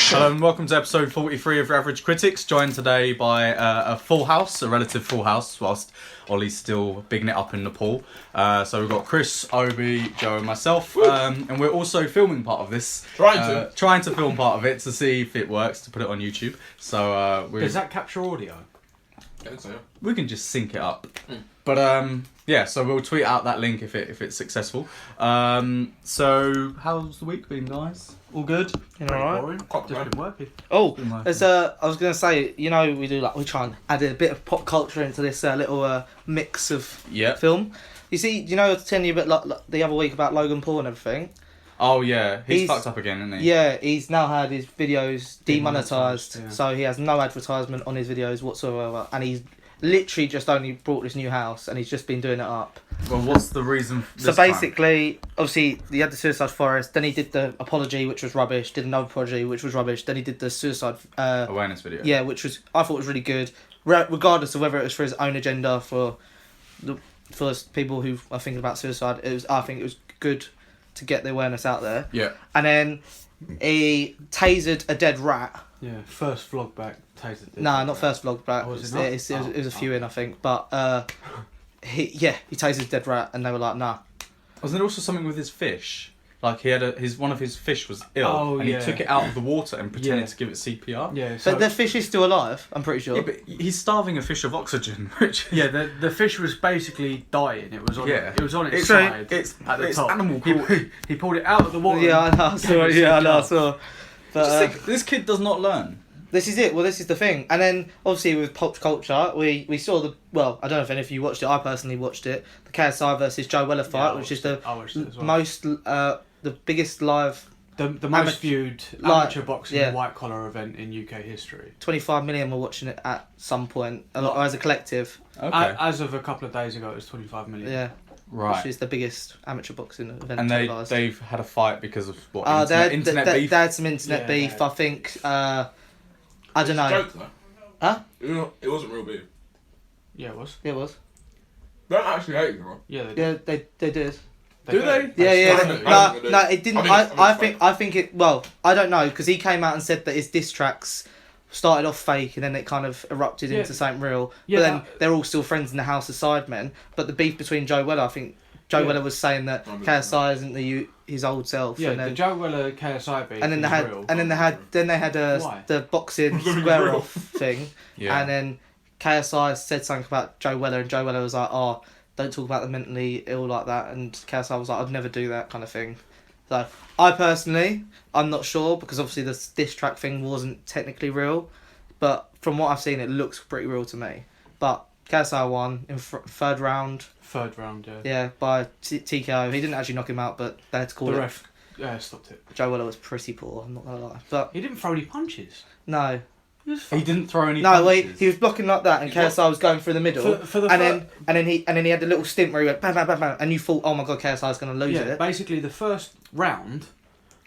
Hello and welcome to episode 43 of Average Critics, joined today by a full house, a relative full house, whilst Ollie's still bigging it up in Nepal. So we've got Chris, Obi, Joe and myself, and we're also filming part of this. Trying to film part of it to see if it works, to put it on YouTube. So Does that capture audio? I think so, yeah. We can just sync it up. But yeah, so we'll tweet out that link if it's successful. So how's the week been, guys? All good? Alright. Quite Just been working. Oh, as I was going to say, you know, we try and add a bit of pop culture into this little mix of film. You see, you know, I was telling you a bit like the other week about Logan Paul and everything. Oh yeah, he's fucked up again, isn't he? Yeah, he's now had his videos demonetised, yeah. so he has no advertisement on his videos whatsoever, and he's literally just only bought this new house, and he's just been doing it up. Well, what's the reason for this So basically, obviously, he had the Suicide Forest, then he did the apology, which was rubbish, did another apology, which was rubbish, then he did the suicide... awareness video? Yeah, which I thought was really good, regardless of whether it was for his own agenda, for people who are thinking about suicide. I think it was good to get the awareness out there. Yeah. And then he tasered a dead rat. Yeah, first vlog back, tasered it. Nah, not first vlog back. Oh, was it not? It was a few in, I think. But he tasered a dead rat, and they were like, nah. Wasn't there also something with his fish? Like he had one of his fish was ill, and he took it out of the water and pretended to give it CPR. Yeah, so But the fish is still alive, I'm pretty sure. Yeah, but he's starving a fish of oxygen, which yeah, the fish was basically dying. It was on its so side. it's at the top. animal cruelty. He pulled it out of the water. Yeah, I know. I saw. But Just think, this kid does not learn. this is it. Well, this is the thing. And then, obviously, with pop culture, we saw the... Well, I don't know if any of you watched it. I personally watched it. The KSI versus Joe Weller fight, which is the most... the biggest live... The most viewed amateur boxing white collar event in UK history. 25 million were watching it at some point, as a collective. Okay. As of a couple of days ago, it was 25 million. Yeah. Right. Which is the biggest amateur boxing event. And they've had a fight because of what? Internet beef? They had some internet beef, yeah. I think. I don't know. Joke, though. Huh? It wasn't real beef. Yeah, it was. Yeah, it was. They don't actually hate you, right? Yeah, they Yeah, did. they did. Do they? Yeah. No, it didn't. I I think it. Well, I don't know, because he came out and said that his diss tracks started off fake and then it kind of erupted into something real. Yeah, but then they're all still friends in the House of Sidemen. But the beef between Joe Weller, I think Joe Weller was saying that KSI isn't his old self. Yeah, and then, the Joe Weller KSI beef. and then they had the boxing square off thing. Yeah. And then KSI said something about Joe Weller, and Joe Weller was like, "Oh, don't talk about the mentally ill like that." And KSI was like, "I'd never do that," kind of thing. So I personally, I'm not sure, because obviously the diss track thing wasn't technically real, but from what I've seen, it looks pretty real to me. But KSI won in third round. Third round, yeah. Yeah, by TKO. He didn't actually knock him out, but they had to call The it. ref stopped it. Joe Weller was pretty poor, I'm not gonna lie. But He didn't throw any punches. no. He didn't throw any. No, punches. he was blocking like that, and KSI was going through the middle, and then he had a little stint where he went bam bam bam bam, and you thought, oh my god, KSI's going to lose it. Basically the first round,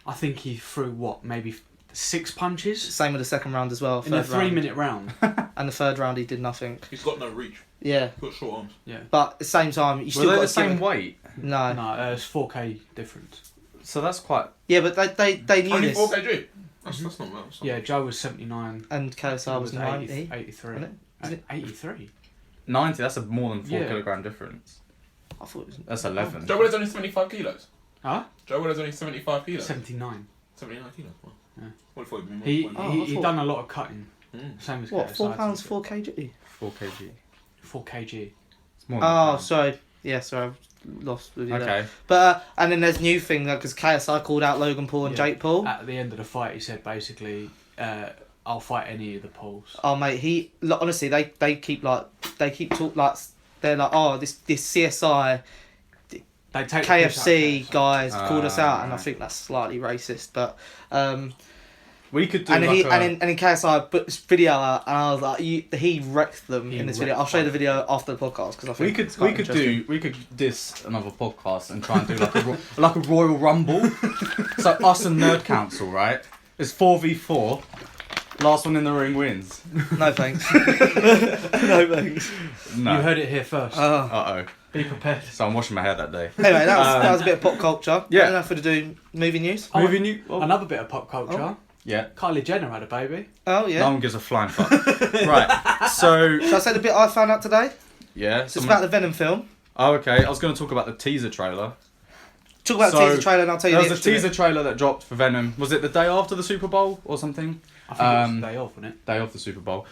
I think he threw maybe 6 punches. Same with the second round as well. In a 3-minute round. And the third round he did nothing. He's got no reach. Yeah. He's got short arms. Yeah. But at the same time, you still Were they got the to same weight? No. No, it's 4K difference. So that's quite. Yeah, but they knew Only this. 4 kg. That's not bad. Yeah, Joe was 79. And KSI was 90. 83. Wasn't it? 83. 90. That's a more than 4 kilogram difference. I thought it was. That's 11. Joe Weller's only 75 kilos. Huh? Joe Weller's only 75 kilos. 79. 79 kilos. Well, Yeah. What if it been He done a lot of cutting. Same as What? KSI, 4 pounds, 4 kg. 4 kg. 4 kg. It's more than a Oh, pound. sorry. Yeah, sorry. I've lost with you there. Okay. But and then there's new thing though, because KSI called out Logan Paul and Jake Paul. At the end of the fight, he said basically, "I'll fight any of the Pauls." Oh mate, honestly they keep talk like they're like, oh, this CSI They take KFC guys called us out, and I right. think that's slightly racist. But We could do and like then and then KSI put this video out, and I was like, he wrecked them in this video. I'll show you the video after the podcast, because I think we could diss another podcast and try and do like a Royal Rumble. So us and Nerd Council, right? It's 4v4. Last one in the ring wins. No thanks. No thanks. No. You heard it here first. Uh-oh. Be prepared. So I'm washing my hair that day. Anyway, that was a bit of pop culture. Yeah. I don't know if we're to do movie news. Movie news. Another bit of pop culture. Yeah. Kylie Jenner had a baby. Oh yeah. No one gives a flying fuck. Right. So Shall I say the bit I found out today? yeah. It's about the Venom film. Oh, okay. I was going to talk about the teaser trailer. Talk about the So, teaser trailer and I'll tell you There the was a extra teaser bit. trailer that dropped for Venom. Was it the day after the Super Bowl or something? I think it was the day off, wasn't it? Day of the Super Bowl.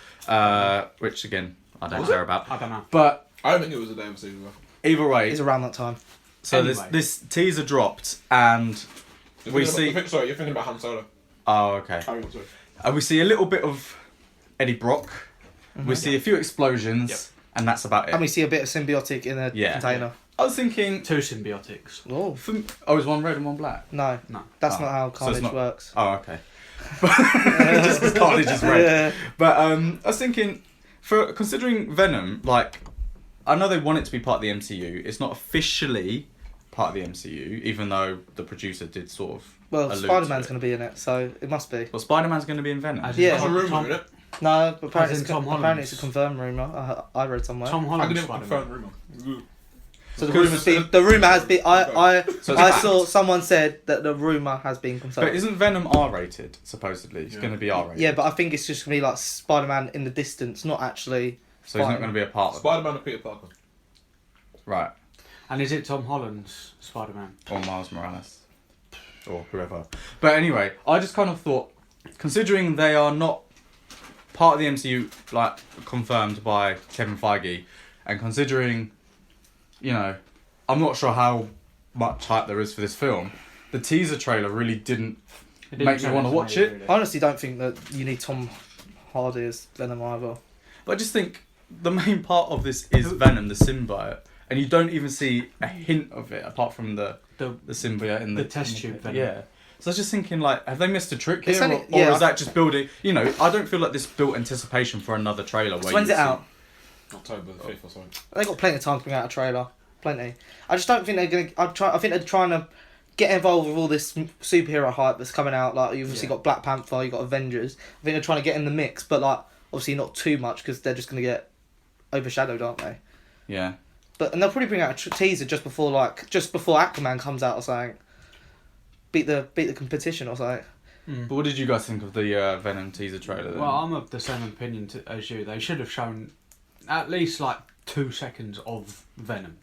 Which again, I don't Was care it? about. I don't know. But I don't think it was a day of Super Bowl. either way, It's around that time. so Anyway. this teaser dropped and we see. Sorry, you're thinking about Han Solo. Oh, okay. Carry on, sorry. And we see a little bit of Eddie Brock. We see a few explosions, Yep. and that's about it. And we see a bit of symbiotic in a Yeah. container. I was thinking. 2 symbiotics. Oh. Is one red and one black? No. No. That's Oh. not how So it's Carnage not- works. Oh, okay. Just because Carnage is red. Yeah. But I was thinking, for considering Venom, like, I know they want it to be part of the MCU. It's not officially part of the MCU, even though the producer did sort of. Well, allude Spider-Man's to going to be in it, so it must be. Well, Spider-Man's going to be in Venom. As in Yeah. There's a rumour, isn't it? No, but apparently, As in Tom apparently Holland's. it's a confirmed rumour. I read somewhere. Tom I Holland didn't Spider-Man. confirm rumour. So the Because rumour's been. The rumour has been. I So it's I fact. saw someone said that the rumour has been But confirmed. isn't Venom R-rated, supposedly? It's Yeah. going to be R-rated. Yeah, but I think it's just going to be like Spider-Man in the distance, not actually. So he's not Spider-Man. going to be a part of it. Spider-Man and Peter Parker. Right. And is it Tom Holland's Spider-Man? Or Miles Morales. Or whoever. But anyway, I just kind of thought, considering they are not part of the MCU, like, confirmed by Kevin Feige, and considering, you know, I'm not sure how much hype there is for this film, the teaser trailer really didn't It didn't make me show want to to watch me, it. really. I honestly don't think that you need Tom Hardy as Venom either. But I just think the main part of this is Venom, the symbiote, and you don't even see a hint of it apart from the symbiote in The test tube Venom. Yeah. So I was just thinking, like, have they missed a trick It's here, only- or yeah, is that just building? You know, I don't feel like this built anticipation for another trailer. So Where when's you it see- out? October the 5th or something. They got plenty of time to bring out a trailer. Plenty. I just don't think they're gonna. I think they're trying to get involved with all this superhero hype that's coming out. Like you've obviously got Black Panther, you got Avengers. I think they're trying to get in the mix, but like obviously not too much because they're just gonna get overshadowed, aren't they? Yeah. And they'll probably bring out a teaser just before Aquaman comes out or something. Beat the competition or something. But what did you guys think of the Venom teaser trailer? Then? Well, I'm of the same opinion as you. They should have shown at least like 2 seconds of Venom.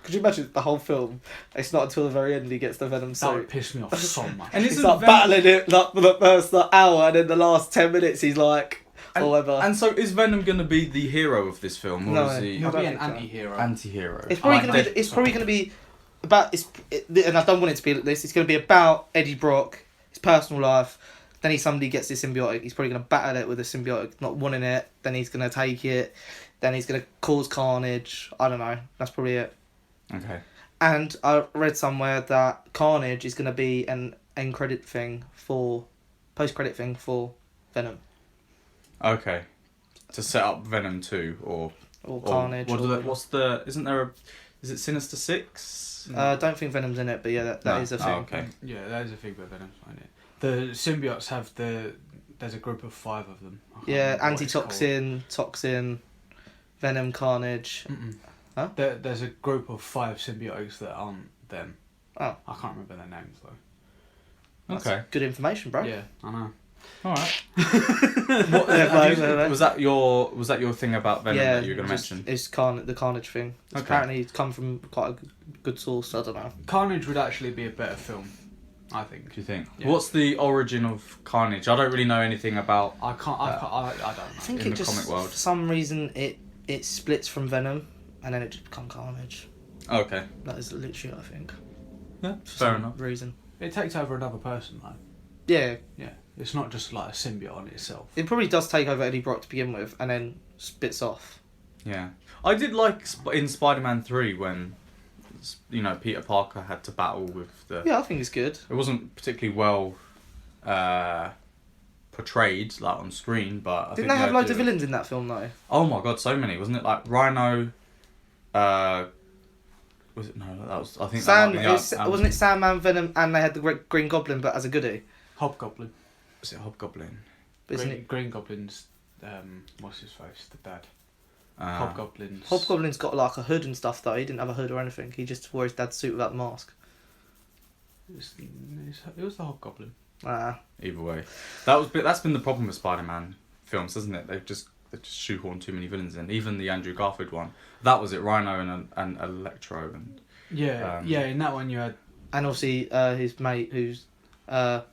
Could you imagine the whole film? It's not until the very end he gets the Venom That suit. would piss me off so much. And He's isn't like Venom- battling it like for the first hour, and then the last 10 minutes he's like, and, whatever. and so is Venom going to be the hero of this film, or No. is he He'll I don't be an think so. anti-hero. anti-hero? It's probably Like gonna be. Dead- It's probably gonna be about. And I don't want it to be like this. It's gonna be about Eddie Brock, his personal life. Then somebody gets this symbiotic. He's probably gonna battle it with a symbiotic, not wanting it. Then he's gonna take it. Then he's gonna cause carnage. I don't know. That's probably it. Okay. And I read somewhere that Carnage is gonna be an end credit thing for, post credit thing for Venom Okay. To set up Venom 2 or or Carnage. What or do they, whatever. what's the? Isn't there a? Is it Sinister Six? I don't think Venom's in it, but yeah, that No. is a thing. Oh, okay. Yeah, that is a thing, but Venom's not in it. The symbiotes have there's a group of 5 of them. I can't Yeah, remember what it's called. antitoxin, toxin, Venom, Carnage. Mm-mm. Huh? There's a group of 5 symbiotes that aren't them. Oh. I can't remember their names though. That's Okay. good information, bro. Yeah, I know. All right. Yeah, Was that your thing about Venom yeah, that you were going to just- mention? It's the Carnage thing. It's Okay. Apparently, it's come from quite a good source. I don't know. Carnage would actually be a better film, I Do think. you think? Yeah. What's the origin of Carnage? I don't really know anything about. I don't I know. think In it the just comic world. for some reason it splits from Venom, and then it just becomes Carnage. Okay. That is literally, I think. Yeah. For Fair some enough. reason. It takes over another person though. Yeah, Yeah, it's not just like a symbiote on itself. it probably does take over Eddie Brock to begin with, and then splits off. Yeah. I did like in Spider-Man 3 when, Peter Parker had to battle with the. Yeah, I think it's good. It wasn't particularly well portrayed, like on screen, but I Didn't think they the have loads of idea- villains in that film though? Oh my god, so many, wasn't it? Like Rhino. Was it no? That was I think. Sam, that might be wasn't it Sandman, Venom, and they had the Green Goblin, but as a goodie. Hobgoblin. Was it Hobgoblin? But isn't it? Green Goblin's what's his face? The dad. Uh, Hobgoblin's. Hobgoblin's got like a hood and stuff though. He didn't have a hood or anything. He just wore his dad's suit without the mask. It was the Hobgoblin. Either way, that's been the problem with Spider-Man films, isn't it? They just shoehorn too many villains in. Even the Andrew Garfield one, that was it. Rhino and Electro and in that one you had. And obviously his mate who's. oh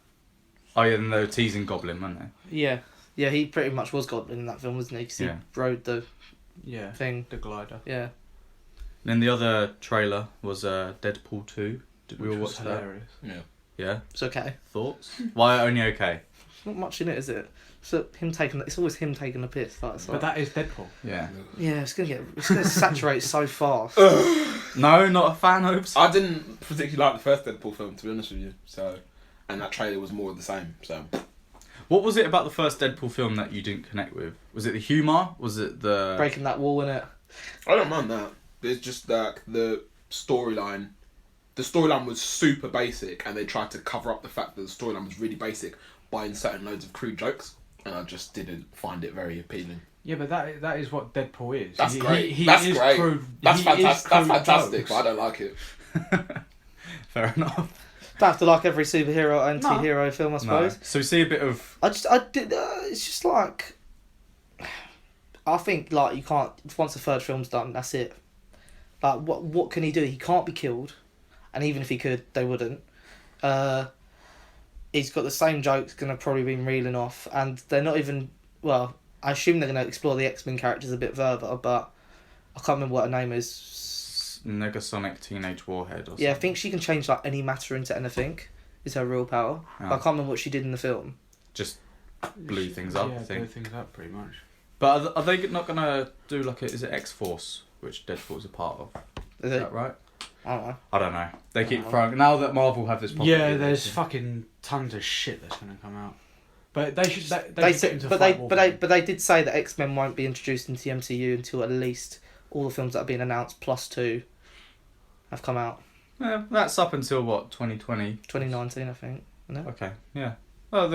yeah, and they were teasing Goblin, weren't they? Yeah, he pretty much was Goblin in that film, wasn't he? Because he rode the thing. The glider. Yeah. And then the other trailer was Deadpool 2. Did we all watch that? Hilarious. Yeah. Yeah. It's okay. Thoughts? Why only okay? Not much in it, is it? So it's always him taking a piss. Like, But that is Deadpool. Yeah. Yeah, it's gonna saturate so fast. No, not a fan, Hopes. I didn't particularly like the first Deadpool film, to be honest with you. So, and that trailer was more of the same. So, What was it about the first Deadpool film that you didn't connect with? Was it the humour? Was it the... Breaking that wall in it. I don't mind that. It's just like the storyline. The storyline was super basic, and they tried to cover up the fact that the storyline was really basic by inserting loads of crude jokes, and I just didn't find it very appealing. Yeah, but that is what Deadpool is. That's great. He That's is great. Crude, That's he fantastic. is That's crude fantastic, jokes. but I don't like it. Fair enough. Don't have to like every superhero, anti-hero film, I suppose. No. So we see a bit of... It's just like... I think, like, you can't... Once the third film's done, that's it. Like, what can he do? He can't be killed. And even if he could, they wouldn't. He's got the same jokes, going to probably be reeling off. And they're not even... Well, I assume they're going to explore the X-Men characters a bit further, but I can't remember what her name is. Negasonic Teenage Warhead or something. Yeah, I think she can change, like, any matter into anything. Is her real power. Oh. But I can't remember what she did in the film. Just blew things up, I think. Blew things up pretty much. But are they not going to do like is it X-Force, which Deadpool's a part of? Is Is it? that right? I don't know. I don't know. They keep Oh. throwing... Now that Marvel have this property... Yeah, there's fucking tons of shit that's going to come out. But they should. They should get said, into but fight they, Wolverine. but they did say that X-Men won't be introduced into the MCU until at least all the films that have been announced plus 2 have come out. Yeah, that's up until what, 2020? 2019, I think. No? Okay, yeah. Well,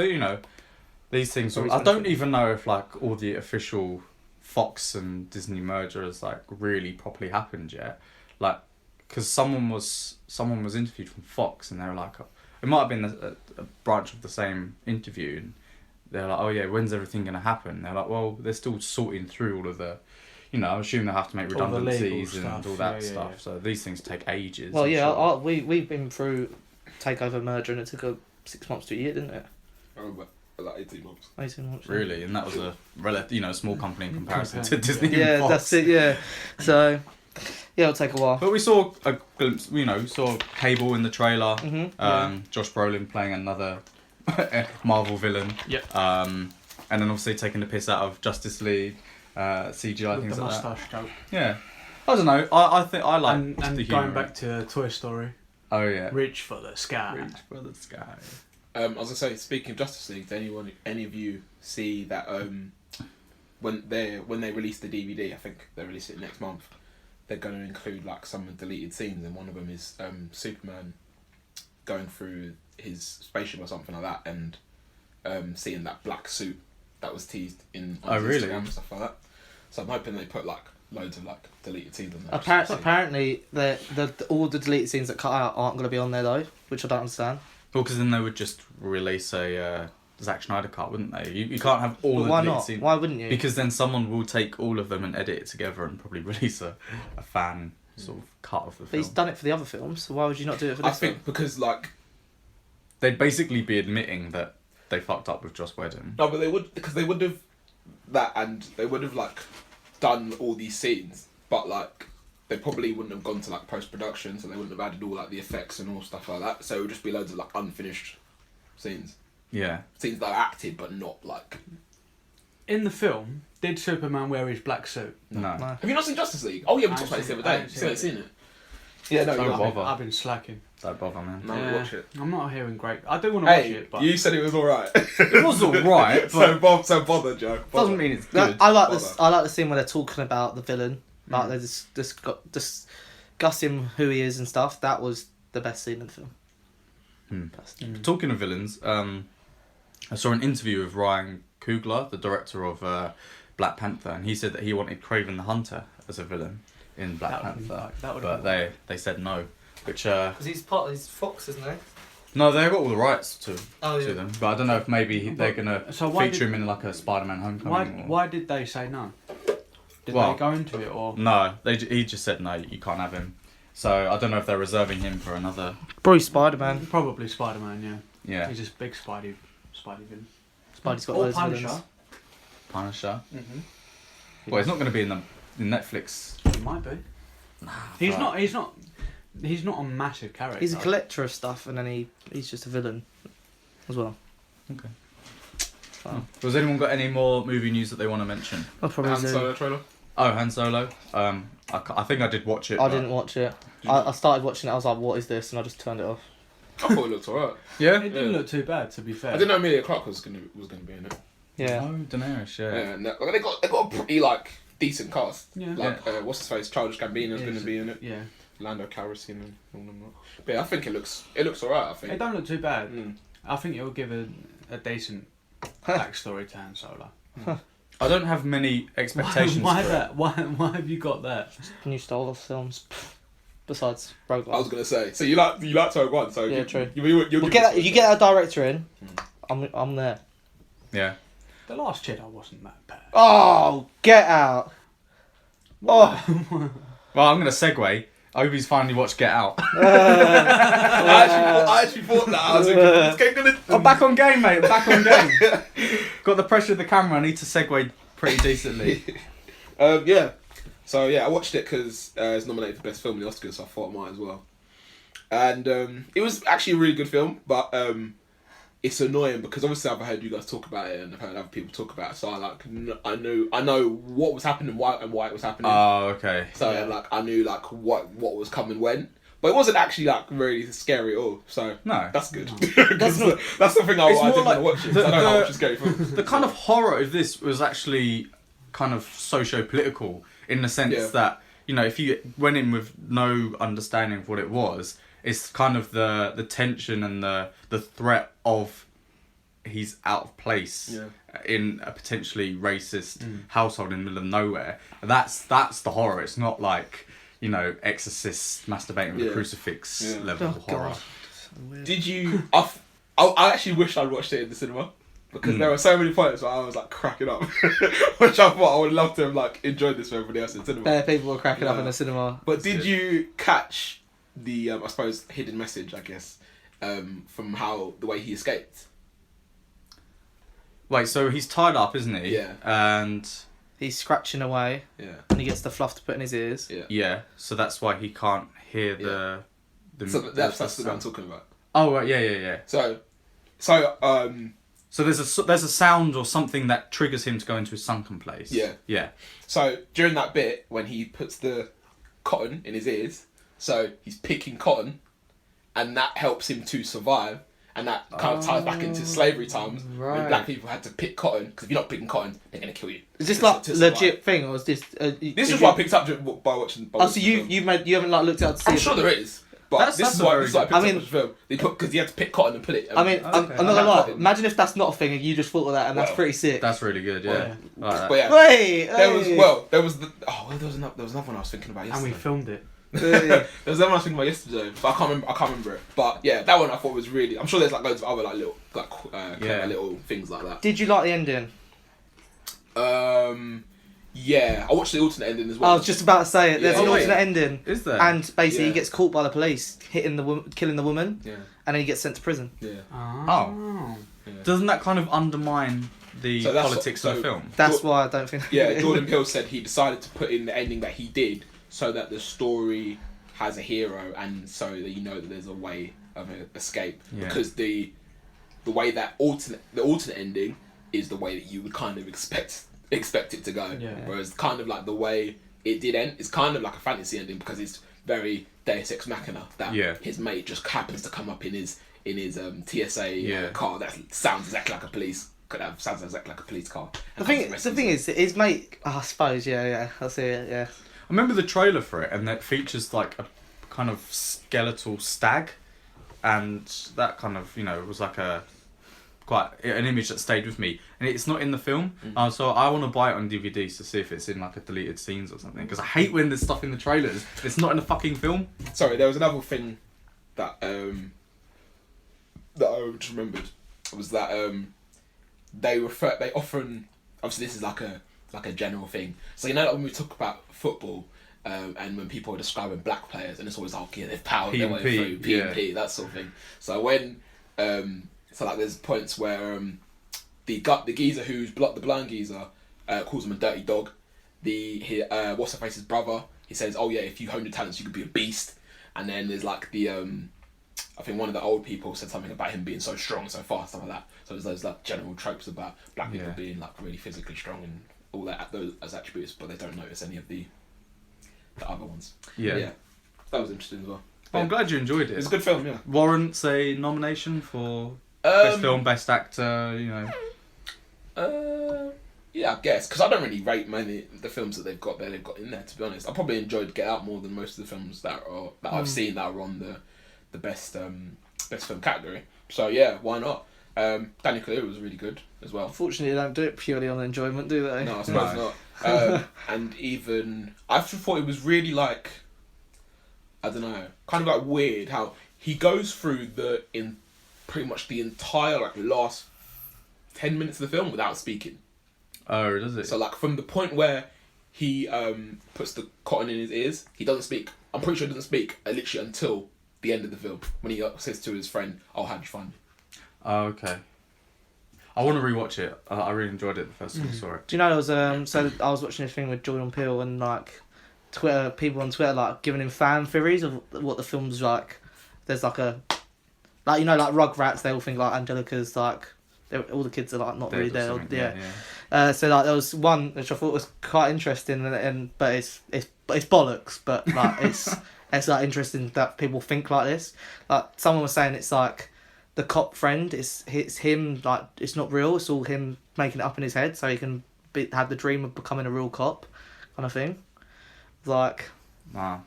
these things... Sorry, I don't Spencer. even know if like all the official Fox and Disney merger has like really properly happened yet. Like, because someone was interviewed from Fox and they were like... It might have been a branch of the same interview and they're like, oh yeah, when's everything going to happen? They're like, well, they're still sorting through all of the... I assume they'll have to make All the legal redundancies and stuff, all that yeah, stuff. yeah. So these things take ages. Well, I'm yeah, sure. we've been through takeover merger and it took 6 months to a year, didn't it? Oh, but like 18 months. 18 months. yeah. Really, and that was a small company in comparison to Compared, Disney. Yeah, and Fox. that's it. Yeah. So, yeah, it'll take a while. But we saw a glimpse. Saw Cable in the trailer. Mhm, Josh Brolin playing another Marvel villain. Yep. And then obviously taking the piss out of Justice League, CGI With things the like that. moustache joke. Yeah, I don't know. I think I like And the going humour. back to Toy Story, Oh yeah. reach for the sky. Reach for the sky. I was gonna say, speaking of Justice League, did any of you see that when they release the DVD? I think they release it next month. They're going to include like some deleted scenes, and one of them is Superman going through his spaceship or something like that, and seeing that black suit that was teased on his really? Instagram and stuff like that. So I'm hoping they put like loads of like deleted scenes on there. Apparently, all the deleted scenes that cut out aren't going to be on there though, which I don't understand. Well, because then they would just release a Zack Snyder cut, wouldn't they? You can't have all But the why deleted not? scenes. Why wouldn't you? Because then someone will take all of them and edit it together and probably release a fan sort of cut of the But film. he's done it for the other films, so why would you not do it for I this think film? because like They'd basically be admitting that they fucked up with Joss Whedon. no, but they would have that, and they would have like done all these scenes, but like they probably wouldn't have gone to like post production, so they wouldn't have added all like the effects and all stuff like that. So it would just be loads of like unfinished scenes, Yeah. scenes that are acted but not like. In the film, did Superman wear his black suit? No. No. Have you not seen Justice League? Oh yeah, we I talked about this the haven't other day. seen it. Still ain't seen it. Yeah, no, Don't you bother. I've been slacking. Don't bother, man. No, Yeah. watch it. I'm not hearing great. I do want to watch Hey, it, but you said it was alright. It was alright, but so bother, Joe. doesn't mean it's No, good. I like Bother. this. I like the scene where they're talking about the villain, like they're discussing who he is and stuff. That was the best scene in the film. Talking of villains, I saw an interview with Ryan Coogler, the director of Black Panther, and he said that he wanted Kraven the Hunter as a villain in Black That would've been Panther, like- that would've but been they said no. Which Because he's part of his Fox, isn't he? No, they've got all the rights to Oh, yeah. them, but I don't know if maybe they're gonna So why feature him in like a Spider-Man Homecoming. Why did they say no? Did Well, they go into it or? No, he just said no, you can't have him. So I don't know if they're reserving him for another. Probably Spider-Man. Probably Spider-Man. Yeah. Yeah, He's just big Spidey villain. Spidey's got Or loads of Punisher. villains. Punisher. Mm-hmm. Well, he's not going to be in the Netflix. He might be. Nah, He's right. not. He's not a massive character. He's a collector of stuff, and then he's just a villain as well. Okay. So, Has anyone got any more movie news that they want to mention? I'll probably Han do. Solo trailer. Oh, Han Solo. I think I did watch it. I but- didn't watch it. Did I started watching it. I was like, "What is this?" And I just turned it off. I thought it looked alright. Yeah. It didn't Yeah. look too bad, to be fair. I didn't know Emilia Clarke was gonna be in it. Yeah. Oh, Daenerys. Yeah. Yeah, and they got a pretty like decent cast. Yeah. Like what's his face? Childish Gambino's Yeah, gonna be in it. Yeah. Lando Calrissian and all them. But yeah, I think it looks alright. I think. It don't look too bad. Mm. I think it will give a decent backstory to Han Solo. I don't have many expectations. Why for that? Why have you got that? New Star Wars films. Besides Rogue I was One. gonna say. So you like Rogue One? So Yeah, true. You'll Well, give get it that, if you get that director in, I'm there. it. Yeah. The Last Jedi wasn't that bad. Oh, get out! Oh, Well, I'm going to segue. Obi's finally watched Get Out. I actually thought that. I was thinking, it's gonna. I'm back on game, mate. I'm back on game. Got the pressure of the camera. I need to segue pretty decently. Yeah. So yeah, I watched it because it's nominated for best film in the Oscars, so I thought I might as well. And it was actually a really good film, but it's annoying because obviously I've heard you guys talk about it and I've heard other people talk about it, so I know what was happening and why it was happening. Oh, okay. So like I knew like what was coming when, but it wasn't actually like really scary at all. So No. that's good. That's not- that's the thing I It's more didn't like want to watch it. the- 'cause I don't the- watch scary films. The kind of horror of this was actually kind of socio-political in the sense Yeah. that, you know, if you went in with no understanding of what it was, it's kind of the tension and the threat of he's out of place Yeah. in a potentially racist household in the middle of nowhere. That's the horror. It's not like, you know, exorcists masturbating with Yeah. a crucifix Yeah. level Oh, horror. God. Did you? I actually wished I'd watched it in the cinema because there were so many points where I was like cracking up, which I thought I would love to have like enjoyed this with everybody else in the cinema. Bare people were cracking up Yeah. in the cinema. But did good. you catch the I suppose hidden message? I guess from the way he escaped. Wait, so he's tied up, isn't he? Yeah. And He's scratching away, Yeah. and he gets the fluff to put in his ears. Yeah. yeah, so that's why he can't hear the So that's the what I'm talking about. Oh, right, yeah. So So there's a sound or something that triggers him to go into a sunken place. Yeah. Yeah. So during that bit when he puts the cotton in his ears, so he's picking cotton, and that helps him to survive, and that kind of ties back into slavery times when right. black people had to pick cotton because if you're not picking cotton, they're gonna kill you. Is this To- like to survive. legit thing, or is this? This is what I picked up by watching. Oh, so you haven't like looked out to see? I'm it? sure there is. But That's this is a what very I picked good- up I on mean- the film. They put because he had to pick cotton and put it. I mean, I'm Okay. not gonna lie. Okay. Imagine if that's not a thing and you just thought of that, and that's Well, pretty sick. That's really good, yeah. Like but yeah, Wait, there was another one I was thinking about And yesterday. we filmed it. There was another one I was thinking about yesterday, but I can't remember it. But yeah, that one I thought was really. I'm sure there's like loads of other like little clever little things like that. Did you like the ending? Yeah, I watched the alternate ending as well. I was just about to say it. There's Yeah. an Oh, wait. alternate ending, Is there? and basically Yeah. he gets caught by the police, killing the woman, Yeah, and then he gets sent to prison. yeah. Oh. Doesn't that kind of undermine the So that's politics what- of the so- film? That's why I don't think. Yeah, Jordan Peele said he decided to put in the ending that he did so that the story has a hero and so that you know that there's a way of escape. Yeah. Because the way that the alternate ending is the way that you would kind of expect it to go. Yeah. Whereas kind of like the way it did end is kind of like a fantasy ending because it's very Deus Ex Machina that his mate just happens to come up in his TSA car that sounds exactly like a police sounds exactly like a police car. The thing is, his mate. Oh, I suppose, yeah, I see it, yeah. I remember the trailer for it, and it features like a kind of skeletal stag, and that kind of, you know, was like quite an image that stayed with me. And it's not in the film, so I want to buy it on DVDs to see if it's in like a deleted scenes or something. Because I hate when there's stuff in the trailers. It's not in the fucking film. Sorry, there was another thing that just remembered was that they often, obviously this is like a general thing. So you know, like when we talk about football, and when people are describing black players, and it's always like, yeah, they've powered their way through P&P, that sort of thing. So when so like there's points where the geezer who's the blind geezer calls him a dirty dog. What's her face's brother, he says, oh yeah, if you honed your talents you could be a beast. And then there's like the I think one of the old people said something about him being so strong, so fast, stuff like that. So there's those like general tropes about black people being like really physically strong and all that, those as attributes, but they don't notice any of the other ones. Yeah, that was interesting as well. Well, I'm glad you enjoyed it. It's a good film, yeah. Warrants a nomination for best film, best actor. You know. Yeah, I guess, because I don't really rate many of the films that they've got in there. To be honest, I probably enjoyed Get Out more than most of the films that I've seen that are on the best film category. So yeah, why not? Daniel Kaluuya was really good as well. Unfortunately, they don't do it purely on enjoyment, do they? No, I suppose not. And even I just thought it was really like, I don't know, kind of like weird how he goes through pretty much the entire like last 10 minutes of the film without speaking. Oh, does it? So like from the point where he puts the cotton in his ears, he doesn't speak. I'm pretty sure he doesn't speak literally until the end of the film when he says to his friend, "Oh, how'd you find it?" Oh, okay. I want to rewatch it. I really enjoyed it the first time I saw it. Do you know, so I was watching this thing with Jordan Peele and like people on Twitter like giving him fan theories of what the film's like. There's like like you know, like Rugrats, they all think like Angelica's like all the kids are like not really there. Yeah. So like there was one which I thought was quite interesting, but it's bollocks, but like it's like interesting that people think like this. Like someone was saying it's like the cop friend, it's him, like it's not real, it's all him making it up in his head so he can have the dream of becoming a real cop, kind of thing. Like, wow.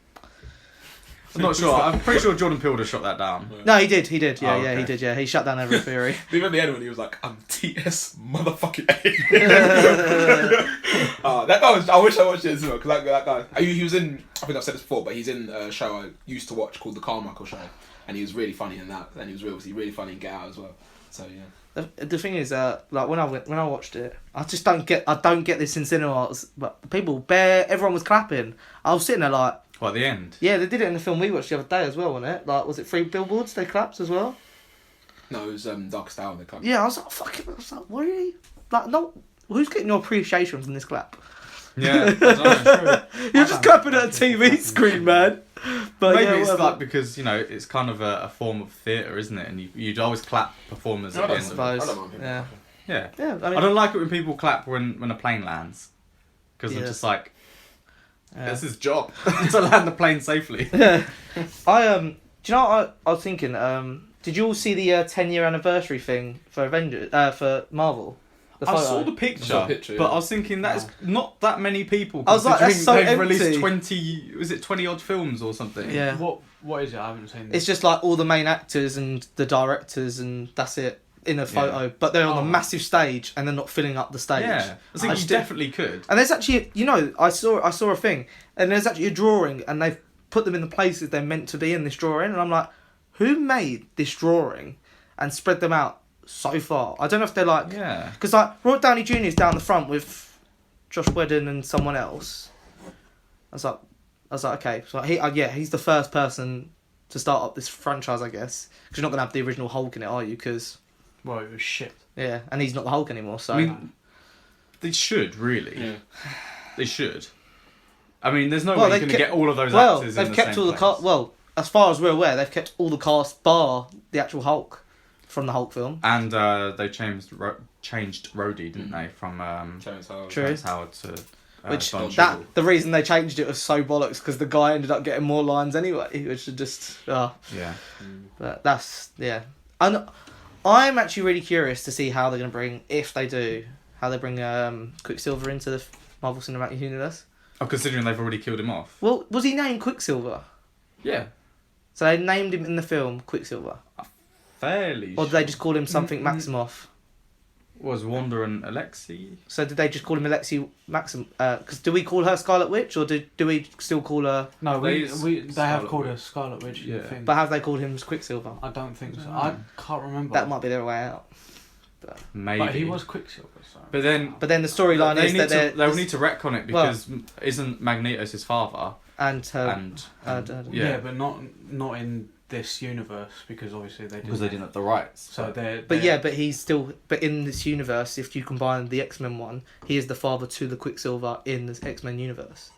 I'm not sure. I'm pretty sure Jordan Peele would have shot that down. No, he did. Yeah, Oh, yeah, okay. he did. Yeah, he shut down every theory. Even at the end when he was like, "I'm TS motherfucking A." That guy was. I wish I watched it as well because that guy. He was in. I think I've said this before, but he's in a show I used to watch called The Carmichael Show, and he was really funny in that, and he was obviously really funny in Get Out as well. So yeah. The thing is, like when I watched it, I just don't get this in cinemas. But everyone was clapping. I was sitting there like. What, at the end? Yeah, they did it in the film we watched the other day as well, wasn't it? Like, was it 3 Billboards they clapped as well? No, it was Darkest Hour they clapped. Yeah, I was like, fucking, I was like, what are you? Like, no, who's getting your appreciation from this clap? Yeah, I don't know. You're just clapping at a TV screen, man. But maybe yeah, it's whatever. like because you know it's kind of a form of theatre, isn't it? And you'd always clap performers at the end of it. I don't mind people. Yeah. Yeah. Yeah, I don't like it when people clap when a plane lands because I'm just like. That's his job to land the plane safely. Yeah. Do you know what I was thinking? Did you all see the 10-year anniversary thing for Avengers? For Marvel? The I photo? saw the picture, but I was thinking that's not that many people. I was like, that's so they've empty. released 20 odd films or something. Yeah. What is it? I haven't seen this. It's just like all the main actors and the directors and that's it in a photo, but they're on a massive stage and they're not filling up the stage. Yeah, I think you definitely could. And there's actually, you know, I saw a thing, and there's actually a drawing, and they've put them in the places they're meant to be in this drawing, and I'm like, who made this drawing and spread them out so far? I don't know if they're like, because like Robert Downey Jr. is down the front with Josh Whedon and someone else. I was like, okay, so he's the first person to start up this franchise, I guess, because you're not gonna have the original Hulk in it, are you? Because well, it was shit. yeah, and he's not the Hulk anymore, so. I mean, they should really. Yeah. They should. I mean, there's no way you're going to get all of those actors in the they've kept same all the place. well, as far as we're aware, they've kept all the cast bar the actual Hulk from the Hulk film. And they changed Rhodey, didn't they? From Terrence Howard to Which Don Cheadle. the reason they changed it was so bollocks because the guy ended up getting more lines anyway, which is just Yeah. But that's and I'm actually really curious to see how they're going to bring, if they do, how they bring Quicksilver into the Marvel Cinematic Universe. Oh, considering they've already killed him off. Well, was he named Quicksilver? Yeah. So they named him in the film Quicksilver. Fairly. Or did they just call him something Maximoff? was Wanda and Alexei. So did they just call him Alexei Maxim? Because do we call her Scarlet Witch, or do we still call her? No, they have Scarlet called Witch. her Scarlet Witch. Yeah. Thing. But have they called him Quicksilver? I don't think so. I don't I know. can't remember. That might be their way out. Maybe. But he was Quicksilver. So. But then But then the storyline is that they'll need to retcon it because isn't Magnetos his father? and her And Yeah, but not in this universe because obviously they didn't. because they didn't have the rights. So they're but he's still. But in this universe, if you combine the X-Men one, he is the father to the Quicksilver in the X-Men universe.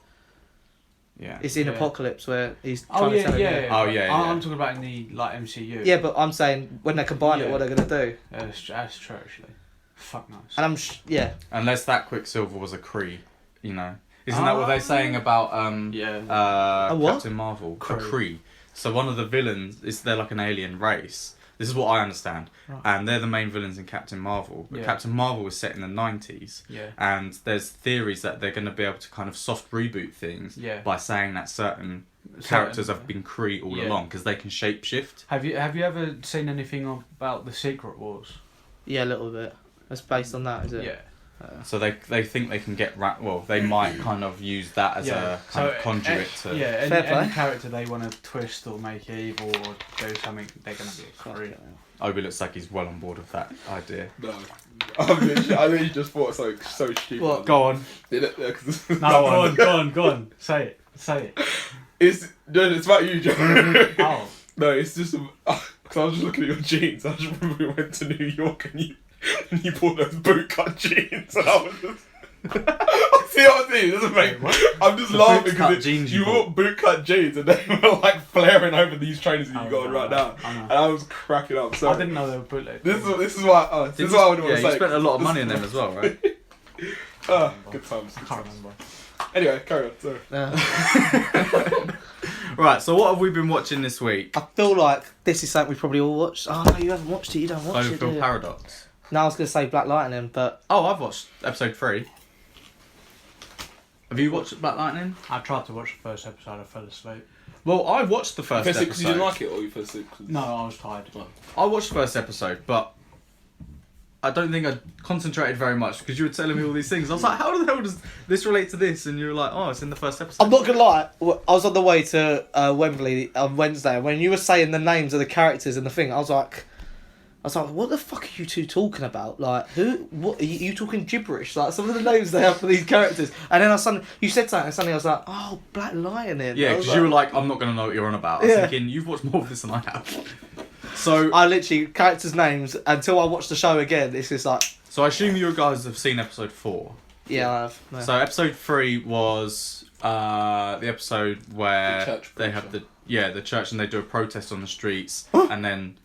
Yeah. It's in Yeah. Apocalypse where he's Oh trying yeah, to tell him. yeah. Oh, yeah, I'm yeah. talking about in the MCU. Yeah, but I'm saying when they combine it, Yeah. what they're gonna do. That's true actually. Fuck knows. And I'm Unless that Quicksilver was a Kree, you know. Isn't that what they're saying about Yeah. A what? Captain Marvel? Kree. A Kree. So one of the villains they're like an alien race. This is what I understand. Right. And they're the main villains in Captain Marvel. But Yeah. Captain Marvel was set in the 90s. Yeah. And there's theories that they're going to be able to kind of soft reboot things Yeah. by saying that certain characters have been Kree all Yeah. along because they can shapeshift. Have you ever seen anything about the Secret Wars? a little bit. That's based on that, is it? Yeah. So they think they can get they might kind of use that as a kind of conduit to. Yeah, Fair any play. character they want to twist or make evil or do something, they're going to be a Kree. Obi looks like he's well on board with that idea. No. I literally just thought something so stupid. What? Go on. Did it? 'Cause- No, go on. Say it. It's about you, Joe. Oh. No, it's just because I was just looking at your jeans. I just remember we went to New York and you bought those bootcut jeans, and I was just. See what I mean? Doesn't make. I'm just The laughing bootcut because jeans you you bought bootcut jeans and they were like flaring over these trainers that you got on right now, I know. and I was cracking up. So I didn't know they were bootleg. This is why. This is why I would want Yeah, to you say. spent a lot of money on them as well, right? Good times. I can't remember. Anyway, carry on. Sorry. Right, so what have we been watching this week? I feel like this is something we probably all watched. Oh no, you haven't watched it. You don't watch it. Do Cloverfield you? Paradox. No, I was gonna say Black Lightning, but Oh, I've watched episode 3. Have you watched Black Lightning? I tried to watch the first episode, I fell asleep. Well, I watched the first First episode. because you didn't like it, or you first because No, I was tired. I watched the first episode, but I don't think I concentrated very much because you were telling me all these things. I was like, how the hell does this relate to this? And you were like, oh, it's in the first episode. I'm not gonna lie. I was on the way to Wembley on Wednesday when you were saying the names of the characters and the thing. I was like, what the fuck are you two talking about? Like, who? What are you talking gibberish? Like some of the names they have for these characters. And then you said something, and suddenly I was like, oh, Black Lightning. Yeah, I was because you were like, I'm not going to know what you're on about. I was Yeah. thinking, you've watched more of this than I have. So I literally characters' names until I watch the show again. It's just like, I assume you guys have seen episode 4. yeah, I have. No. So episode 3 was the episode where The church they have preacher. the church and they do a protest on the streets and then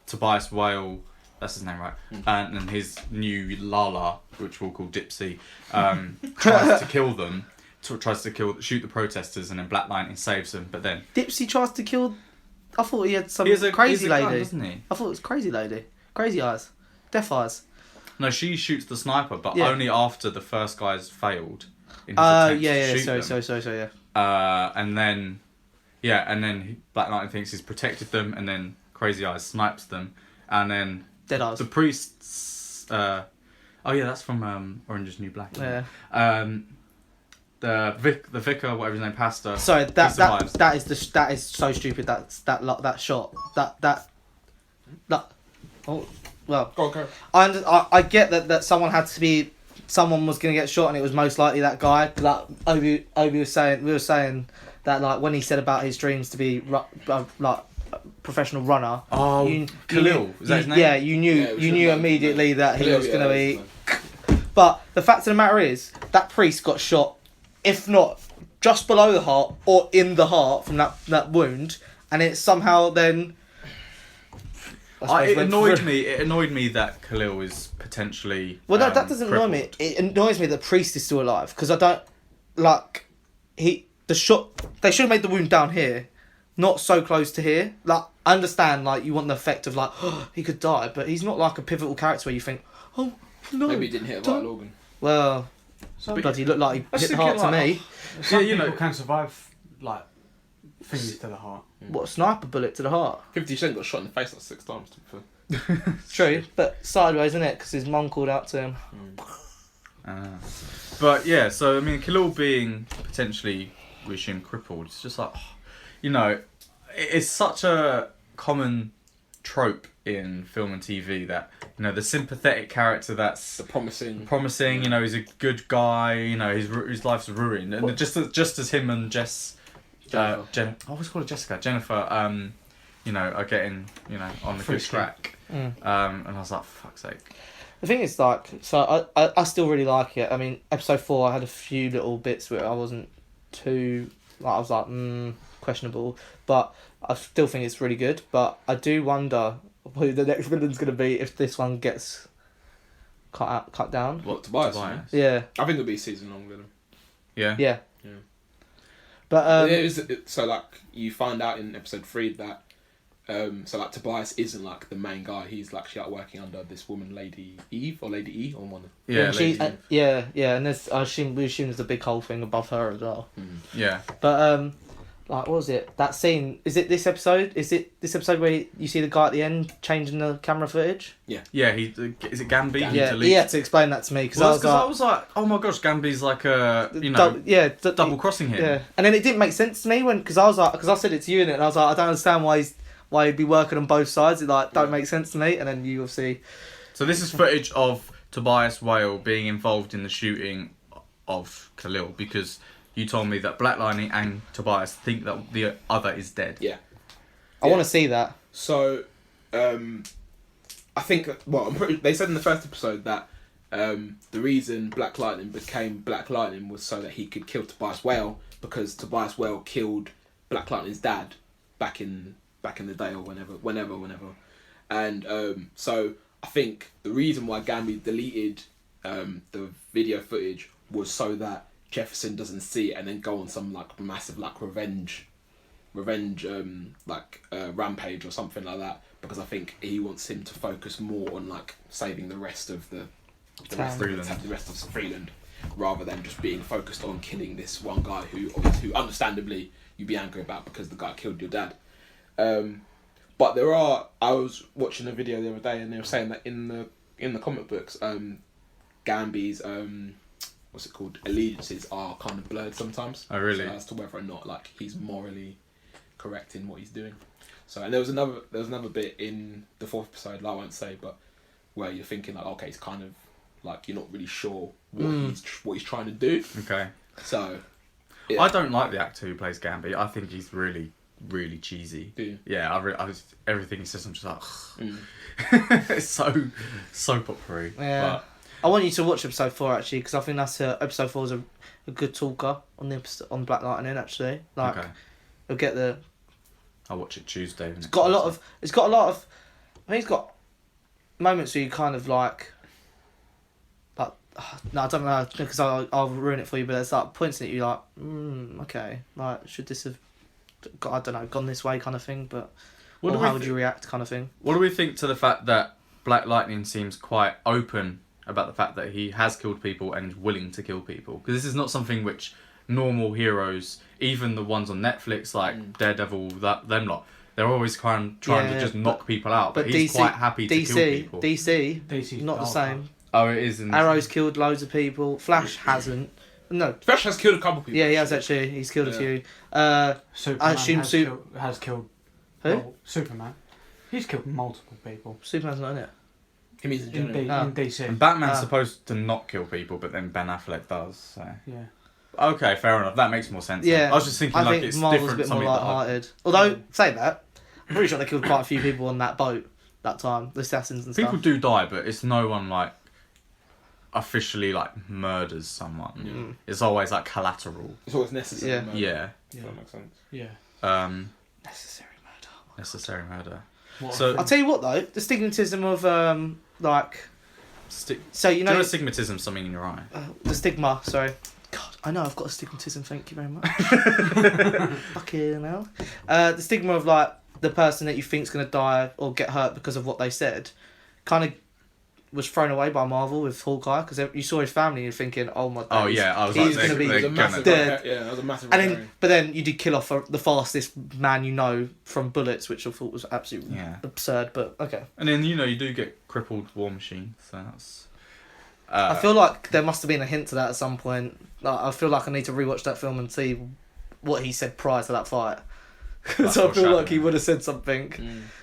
Tobias Whale, that's his name, right? And then his new Lala, which we'll call Dipsy, tries to kill them. Shoot the protesters, and then Black Lightning saves them. But then Dipsy tries to kill. I thought he had some he has a crazy gun, lady. doesn't he? I thought it was crazy lady. Crazy eyes. Deaf eyes. No, she shoots the sniper, but Yeah. only after the first guy's failed. In his attempts to shoot them. Sorry, yeah. And then Black Lightning thinks he's protected them, and then Crazy Eyes snipes them, and then Dead eyes. the priests. Oh yeah, that's from Orange Is the New Black. Isn't Yeah. it? The vicar, whatever his name, pastor. Sorry, he that survives. that is so stupid. That shot. That. Oh, well. Go on, carry on. I get that someone was gonna get shot, and it was most likely that guy. Like Obi was saying, we were saying that like when he said about his dreams to be like a professional runner. Oh, Khalil, is that his name? Yeah, you knew Yeah, it was you his knew name. immediately that he Clearly, was gonna yeah, be. that's his name. But the fact of the matter is, that priest got shot, if not just below the heart or in the heart from that wound, and it somehow then. It annoyed me. It annoyed me that Khalil is potentially. Well, no, that doesn't annoy me. crippled. It annoys me that the priest is still alive because I don't like the shot. They should have made the wound down here, not so close to here. Like I understand, like you want the effect of like he could die, but he's not like a pivotal character where you think, oh no. Maybe he didn't hit a don't- vital organ. Well, Some, bloody looked like he I was hit the heart to thinking, me. like, some you know- people can survive like things to the heart. What, a sniper bullet to the heart? 50 Cent got shot in the face like 6 times. To be fair. True, but sideways, isn't it? Because his mum called out to him. But yeah, so I mean, Khalil being potentially, we assume, crippled, it's just like, you know, it's such a common trope in film and TV that, you know, the sympathetic character that's The promising. promising, you know, he's a good guy, you know, his life's ruined, and just as him and I always call her Jessica, Jennifer, you know, are getting, you know, on the good track. And I was like, for fuck's sake. The thing is, like, so I still really like it. I mean, episode 4, I had a few little bits where I wasn't too, like, I was like, questionable, but I still think it's really good. But I do wonder who the next villain's going to be if this one gets cut down. What, Tobias? Yeah. I think it'll be a season-long villain. Yeah. Yeah. Yeah. But so like you find out in episode 3 that so like Tobias isn't like the main guy. He's like actually like working under this woman, Lady Eve or Lady E on one. Yeah, she, Lady Eve. yeah, and there's we assume there's a big whole thing above her as well. Yeah. But like, what was it? That scene, is it this episode? Is it this episode where you see the guy at the end changing the camera footage? Yeah, is it Gamby? Yeah, he had to explain that to me because I was like, oh my gosh, Gamby's like a, you know, double crossing him. Yeah, and then it didn't make sense to me because I said it to you in it, and I was like, I don't understand why he'd be working on both sides. It like don't make sense to me, and then you will see. So this is footage of Tobias Whale being involved in the shooting of Khalil because you told me that Black Lightning and Tobias think that the other is dead. Yeah. I want to see that. So, I think, they said in the first episode that the reason Black Lightning became Black Lightning was so that he could kill Tobias Whale because Tobias Whale killed Black Lightning's dad back in the day or whenever. And so I think the reason why Gamby deleted the video footage was so that Jefferson doesn't see it and then go on some like massive like revenge rampage or something like that, because I think he wants him to focus more on like saving the rest of the rest of Freeland rather than just being focused on killing this one guy who understandably you'd be angry about because the guy killed your dad. But I was watching a video the other day and they were saying that in the comic books, Gamby's what's it called, allegiances are kind of blurred sometimes. Oh really? So as to whether or not like he's morally correct in what he's doing. So and there was another bit in the 4th episode, I won't say, but where you're thinking like, okay, it's kind of like you're not really sure what he's trying to do. Okay. So yeah. I don't like the actor who plays Gamby. I think he's really, really cheesy. Do you? Yeah, everything he says, I'm just like, it's so soap opera. Yeah. But I want you to watch episode 4 actually because I think that's episode 4 is a good talker on Black Lightning actually. Like, okay. You'll get the. I'll watch it Tuesday. It's got a lot of. I think it's got moments where you kind of like. No, I don't know because I'll ruin it for you. But there's like points that you like. Okay, like should this have, gone this way kind of thing. But how would you react kind of thing? What do we think to the fact that Black Lightning seems quite open about the fact that he has killed people and is willing to kill people? Because this is not something which normal heroes, even the ones on Netflix like Daredevil, them lot, they're always trying to just knock people out. But he's quite happy to kill people. DC, not the same. Oh, it is. Arrow's killed loads of people. Flash hasn't. No. Flash has killed a couple people. Yeah, he has actually. He's killed a few. Superman I assume has killed. Who? Well, Superman. He's killed multiple people. Superman's not in it. He means in In, general. in DC. And Batman's supposed to not kill people, but then Ben Affleck does. So. Yeah. Okay, fair enough. That makes more sense. Yeah. Then. I was just thinking like it's Marvel's different. a bit more Something that light-hearted. Although, saying that, I'm pretty sure they killed quite a few people on that boat that time. The assassins and people stuff. do die, but it's no one like officially like murders someone. Yeah. It's always like collateral. It's always necessary. Yeah. murder. Yeah. If that makes sense. Yeah. Necessary murder. Necessary murder. What So- I'll tell you what though, the stigmatism of like. So you know. Do you have astigmatism something in your eye? The stigma, sorry. God, I know I've got astigmatism, thank you very much. Fucking hell. The stigma of like the person that you think's going to die or get hurt because of what they said kind of was thrown away by Marvel with Hawkeye because you saw his family and you're thinking, oh my god, I was he's like, going to be It was a massive, dead. yeah, it was a massive. And recurring. then, but then you did kill off the fastest man you know from bullets, which I thought was absolutely absurd. But okay, And then you do get crippled War Machine, so that's. I feel like there must have been a hint to that at some point. Like, I feel like I need to rewatch that film and see what he said prior to that fight. Because I feel like he would have said something.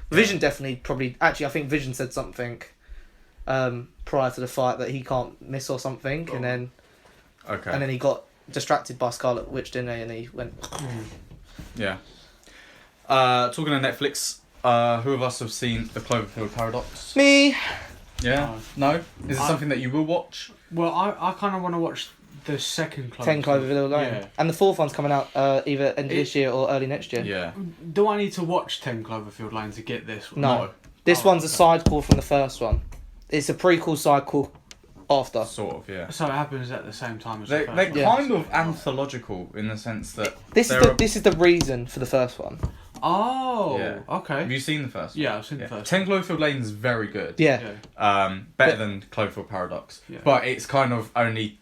Vision definitely probably. Actually, I think Vision said something prior to the fight that he can't miss or something, and then he got distracted by Scarlet Witch, didn't he? And he went. Yeah. Talking of Netflix, who of us have seen the Cloverfield Paradox? Me. Yeah. No. Is it something that you will watch? Well, I kind of want to watch the second Cloverfield. 10 Cloverfield Lane. Yeah. And the fourth one's coming out either end of this year or early next year. Yeah. Do I need to watch 10 Cloverfield Lane to get this one? No. This one's a sidequel from the first one. It's a prequel sidequel after. Sort of, yeah. So it happens at the same time as They're the first one? kind of anthological in the sense that This is the reason for the first one. Oh, Yeah. okay. Have you seen the first one? Yeah, I've seen the first 10 Cloverfield Lane is very good. Yeah. Better than Cloverfield Paradox. Yeah. But it's kind of only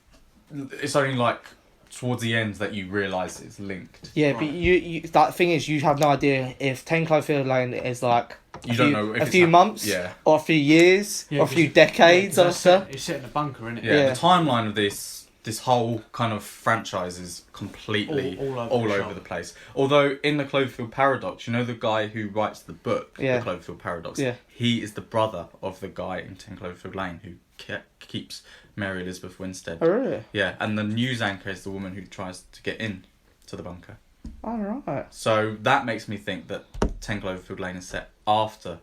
like towards the end that you realise it's linked. Yeah, Right. but you that thing is, you have no idea if 10 Cloverfield Lane is like a few months, or a few years, or a few decades after. It's set in a bunker, isn't it? Yeah, the timeline of this whole kind of franchise is completely all over the place. Although in the Cloverfield Paradox, the guy who writes the book, Yeah. the Cloverfield Paradox, Yeah. he is the brother of the guy in 10 Cloverfield Lane who keeps Mary Elizabeth Winstead. Oh, really? Yeah, and the news anchor is the woman who tries to get in to the bunker. Oh, right. So that makes me think that 10 Cloverfield Lane is set after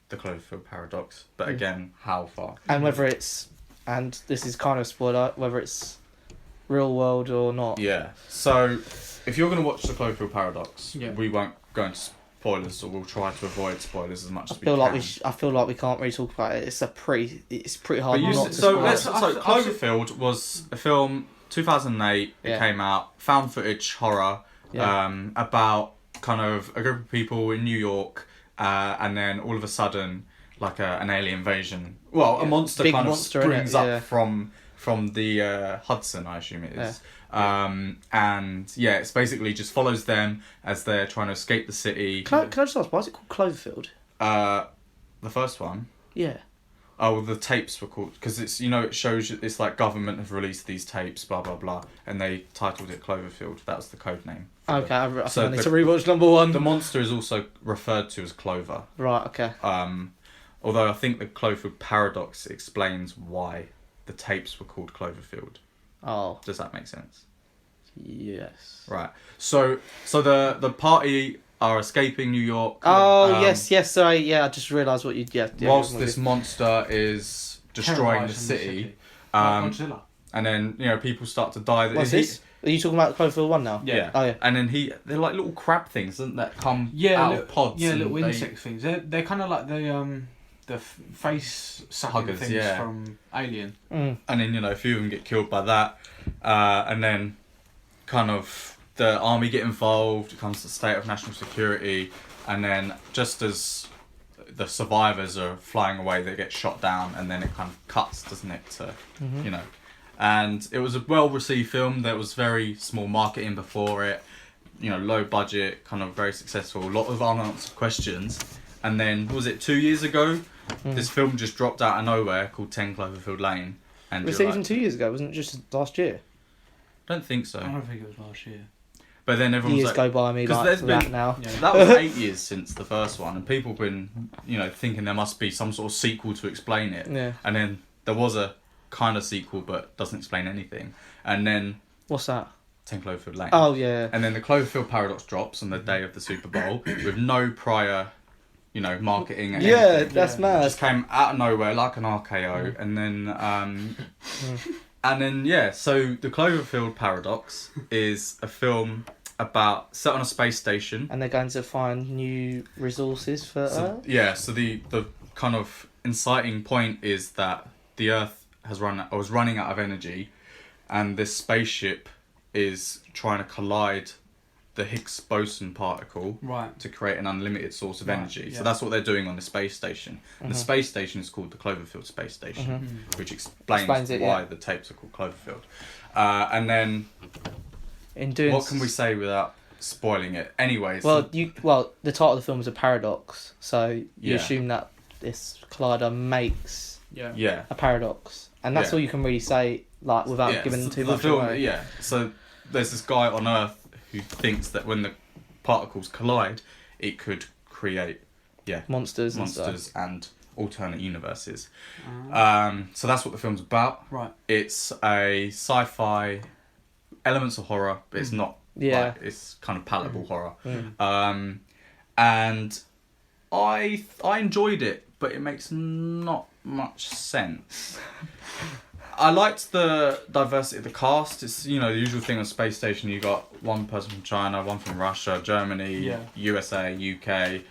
the Cloverfield Paradox. But again, how far? And whether it's, and this is kind of a spoiler, whether it's real world or not. Yeah. So if you're going to watch the Cloverfield Paradox, Yeah. we won't go into spoilers, or we'll try to avoid spoilers as much as we I can. feel like we can't really talk about it. It's pretty hard But not to so spoil let's it. so Cloverfield was a film 2008. It Yeah. came out, found footage horror, about kind of a group of people in New York, and then all of a sudden, like an alien invasion. Well, a monster Big kind monster, of springs innit? Yeah. up from the Hudson, I assume it is. And it's basically just follows them as they're trying to escape the city. Can I just ask, why is it called Cloverfield? The first one. Yeah. Oh, the tapes were called because it's it shows it's like government have released these tapes, blah blah blah, and they titled it Cloverfield. That was the code name. Okay, I think So I need to rewatch number one. The monster is also referred to as Clover. Right. Okay. Although I think the Cloverfield Paradox explains why the tapes were called Cloverfield. Oh. Does that make sense? Yes. Right. So the party are escaping New York. Oh yes. Sorry. Yeah, I just realised what you. Yeah. Whilst this monster is destroying the city. Godzilla. And then people start to die. What's this? Are you talking about Cloverfield 1 now? Yeah. Oh yeah. And then they're like little crab things, isn't that come out little, of pods? Yeah, and little they- insect things. They're kind of like the face sucking Huggers, things yeah. from Alien. Mm. And then a few of them get killed by that, and then kind of the army get involved. It comes to the state of national security, and then just as the survivors are flying away, they get shot down, and then it kind of cuts, doesn't it? To and it was a well-received film. There was very small marketing before it, low budget, kind of very successful. A lot of unanswered questions, and then was it 2 years ago? This film just dropped out of nowhere called 10 Cloverfield Lane, and Was you're it even 2 years ago? Wasn't it just last year? I don't think so. I don't think it was last year. But then everyone's Years like, go by me 'cause like there's that been- now. Yeah. that was 8 years since the first one, and people have been, thinking there must be some sort of sequel to explain it. Yeah. And then there was a kind of sequel, but doesn't explain anything. And then What's that? 10 Cloverfield Lane. Oh yeah. And then the Cloverfield Paradox drops on the day of the Super Bowl with no prior, marketing. And Yeah, anything. that's It mad. just came out of nowhere like an RKO, and then so the Cloverfield Paradox is a film about set on a space station. And they're going to find new resources for Earth. So the kind of inciting point is that the Earth was running out of energy, and this spaceship is trying to collide the Higgs boson particle Right. to create an unlimited source of Right, energy. yeah. So that's what they're doing on the space station. And the space station is called the Cloverfield space station, which explains Explains it, why yeah. the tapes are called Cloverfield. And then In doing what can we say without spoiling it? Anyways, Well, the title of the film is a paradox, so you Yeah. assume that this collider makes Yeah. yeah. a paradox, and that's Yeah. all you can really say, like, without giving so too the much film, away. Yeah, so there's this guy on Earth who thinks that when the particles collide, it could create Monsters and monsters stuff. and alternate universes. Ah. So that's what the film's about. Right. It's a sci-fi, elements of horror, but it's not. Yeah. Like, it's kind of palatable horror. Mm. And I enjoyed it, but it makes not much sense. I liked the diversity of the cast. It's, you know, the usual thing on Space Station. You got one person from China, one from Russia, Germany, Yeah. USA, UK.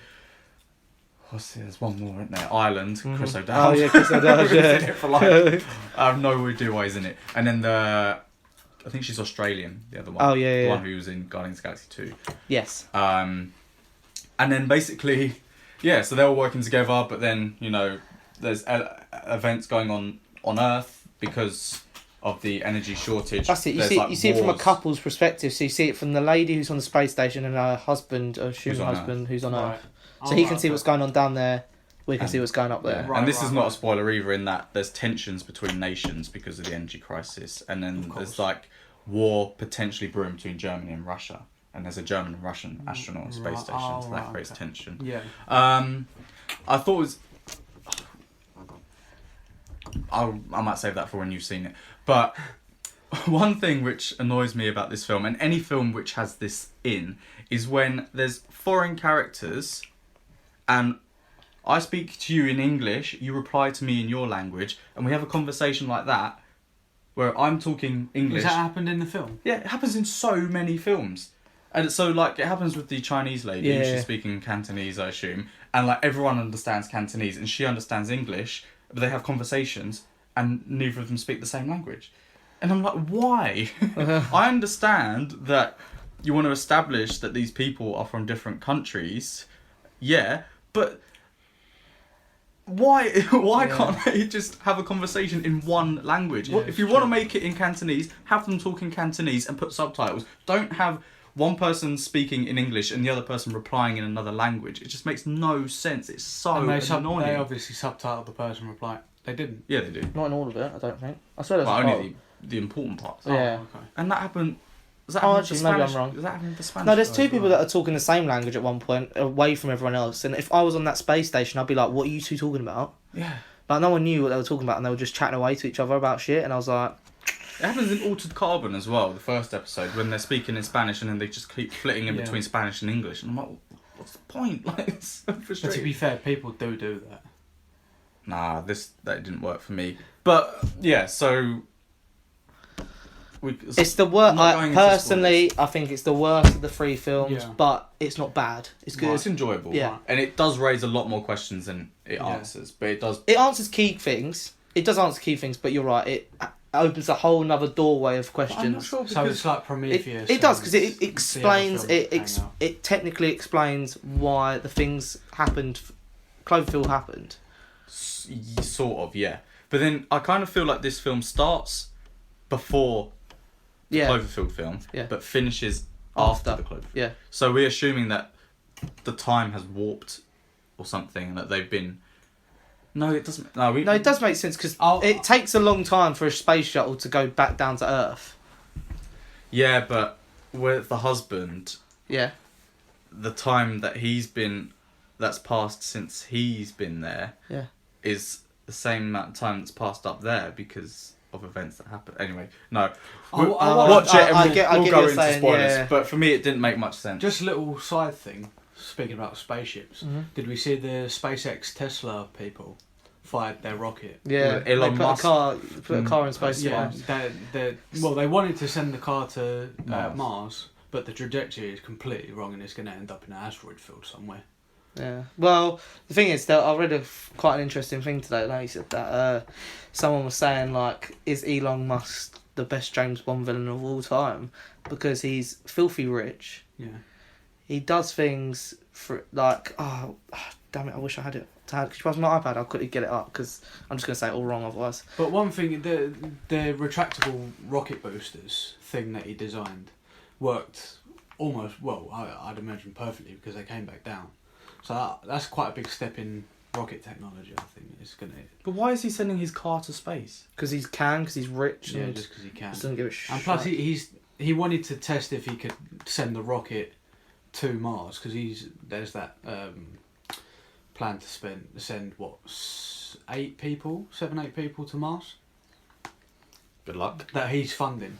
There's one more, isn't there? Ireland, Chris O'Dowd. Oh yeah, Chris O'Dowd. Who's in Yeah. it for life. I have no idea why he's in it. And then I think she's Australian, the other one. Oh, yeah, The yeah. one who was in Guardians of the Galaxy 2. Yes. And then basically, yeah, so they're all working together, but then, you know, there's events going on Earth because of the energy shortage. That's it. You There's, see, like, you see it from a wars. couple's perspective. So you see it from the lady who's on the space station and her husband, or human on husband, who's on Right. Earth. Oh, So he right, can see okay. what's going on down there. We can And- see what's going up there. Yeah. Right, and this is right, not right. a spoiler either, in that there's tensions between nations because of the energy crisis, and then Of there's course. like war potentially brewing between Germany and Russia, and there's a German and Russian astronaut on space Right. station, Oh, so that right, creates okay. tension. Yeah. I thought it was. I might save that for when you've seen it. But one thing which annoys me about this film, and any film which has this in, is when there's foreign characters and I speak to you in English, you reply to me in your language, and we have a conversation like that where I'm talking English. Has that happened in the film? Yeah, it happens in so many films. And so, like, it happens with the Chinese lady. Yeah. She's speaking Cantonese, I assume. And, like, everyone understands Cantonese, and she understands English, but they have conversations, and neither of them speak the same language. And I'm like, why? I understand that you want to establish that these people are from different countries. Yeah, but why Yeah. can't they just have a conversation in one language? Yeah, If you it's want to true. make it in Cantonese, have them talk in Cantonese and put subtitles. Don't have one person speaking in English and the other person replying in another language. It just makes no sense. It's so And they annoying. obviously subtitled the person replying. They didn't. Yeah, they do. Not in all of it, I don't think. I swear there's Well, a part. only the important parts. Yeah. Oh, okay. And that happened. Does that Oh, happen with the actually, maybe I'm Spanish? wrong. Does that happen with the Spanish? No, there's guys two as people well? that are talking the same language at one point, away from everyone else. And if I was on that space station, I'd be like, "What are you two talking about?" Yeah. Like, no one knew what they were talking about, and they were just chatting away to each other about shit. And I was like, It happens in Altered Carbon as well, the first episode, when they're speaking in Spanish and then they just keep flitting in Yeah. between Spanish and English. And I'm like, what's the point? Like, it's so But to frustrating. be fair, people do that. Nah, that didn't work for me. But, yeah, so... it's the worst. Not going into Personally, I think it's the worst of the three films, Yeah. but it's not bad. It's good. It's enjoyable. Yeah. And it does raise a lot more questions than it Yeah. answers. But it does... It answers key things. It does answer key things, but you're right. It opens a whole another doorway of questions. I'm not sure So because... it's like Prometheus. It does, because and it the explains other films hang out. it technically explains why the things happened. Cloverfield happened. Sort of, yeah. But then I kind of feel like this film starts before the Yeah, Cloverfield film, Yeah. but finishes after After. the Cloverfield. yeah. So we're assuming that the time has warped or something, that they've been... No, it doesn't... No, No, it does make sense because I'll- it takes a long time for a space shuttle to go back down to Earth. Yeah, but with the husband, Yeah, the time that he's been... That's passed since he's been there yeah. is the same amount of time that's passed up there because of events that happen. Anyway, no. I Watch it and I we'll, get we'll what go you're into saying, spoilers. yeah. But for me, it didn't make much sense. Just a little side thing. Speaking about spaceships, Mhm. did we see the SpaceX Tesla people fired their rocket? Yeah, With Elon they put Musk. put a car in space. Yeah, Yeah, they wanted to send the car to Mars. Mars, but the trajectory is completely wrong and it's going to end up in an asteroid field somewhere. yeah. Well, the thing is, that I read quite an interesting thing today. Like you said that someone was saying, like, is Elon Musk the best James Bond villain of all time because he's filthy rich. Yeah. He does things for like, damn it! I wish I had it. Could you pass me my iPad? I'll quickly get it up because I'm just gonna say it all wrong otherwise. But one thing, the retractable rocket boosters thing that he designed worked almost, well, I'd imagine perfectly because they came back down. So that's quite a big step in rocket technology, I think. It's gonna. But why is he sending his car to space? Because because he's rich. Yeah, and just because he can. doesn't give a shit. And plus, he wanted to test if he could send the rocket to Mars because there's that plan to send what 7, 8 people to Mars Good luck. that he's funding.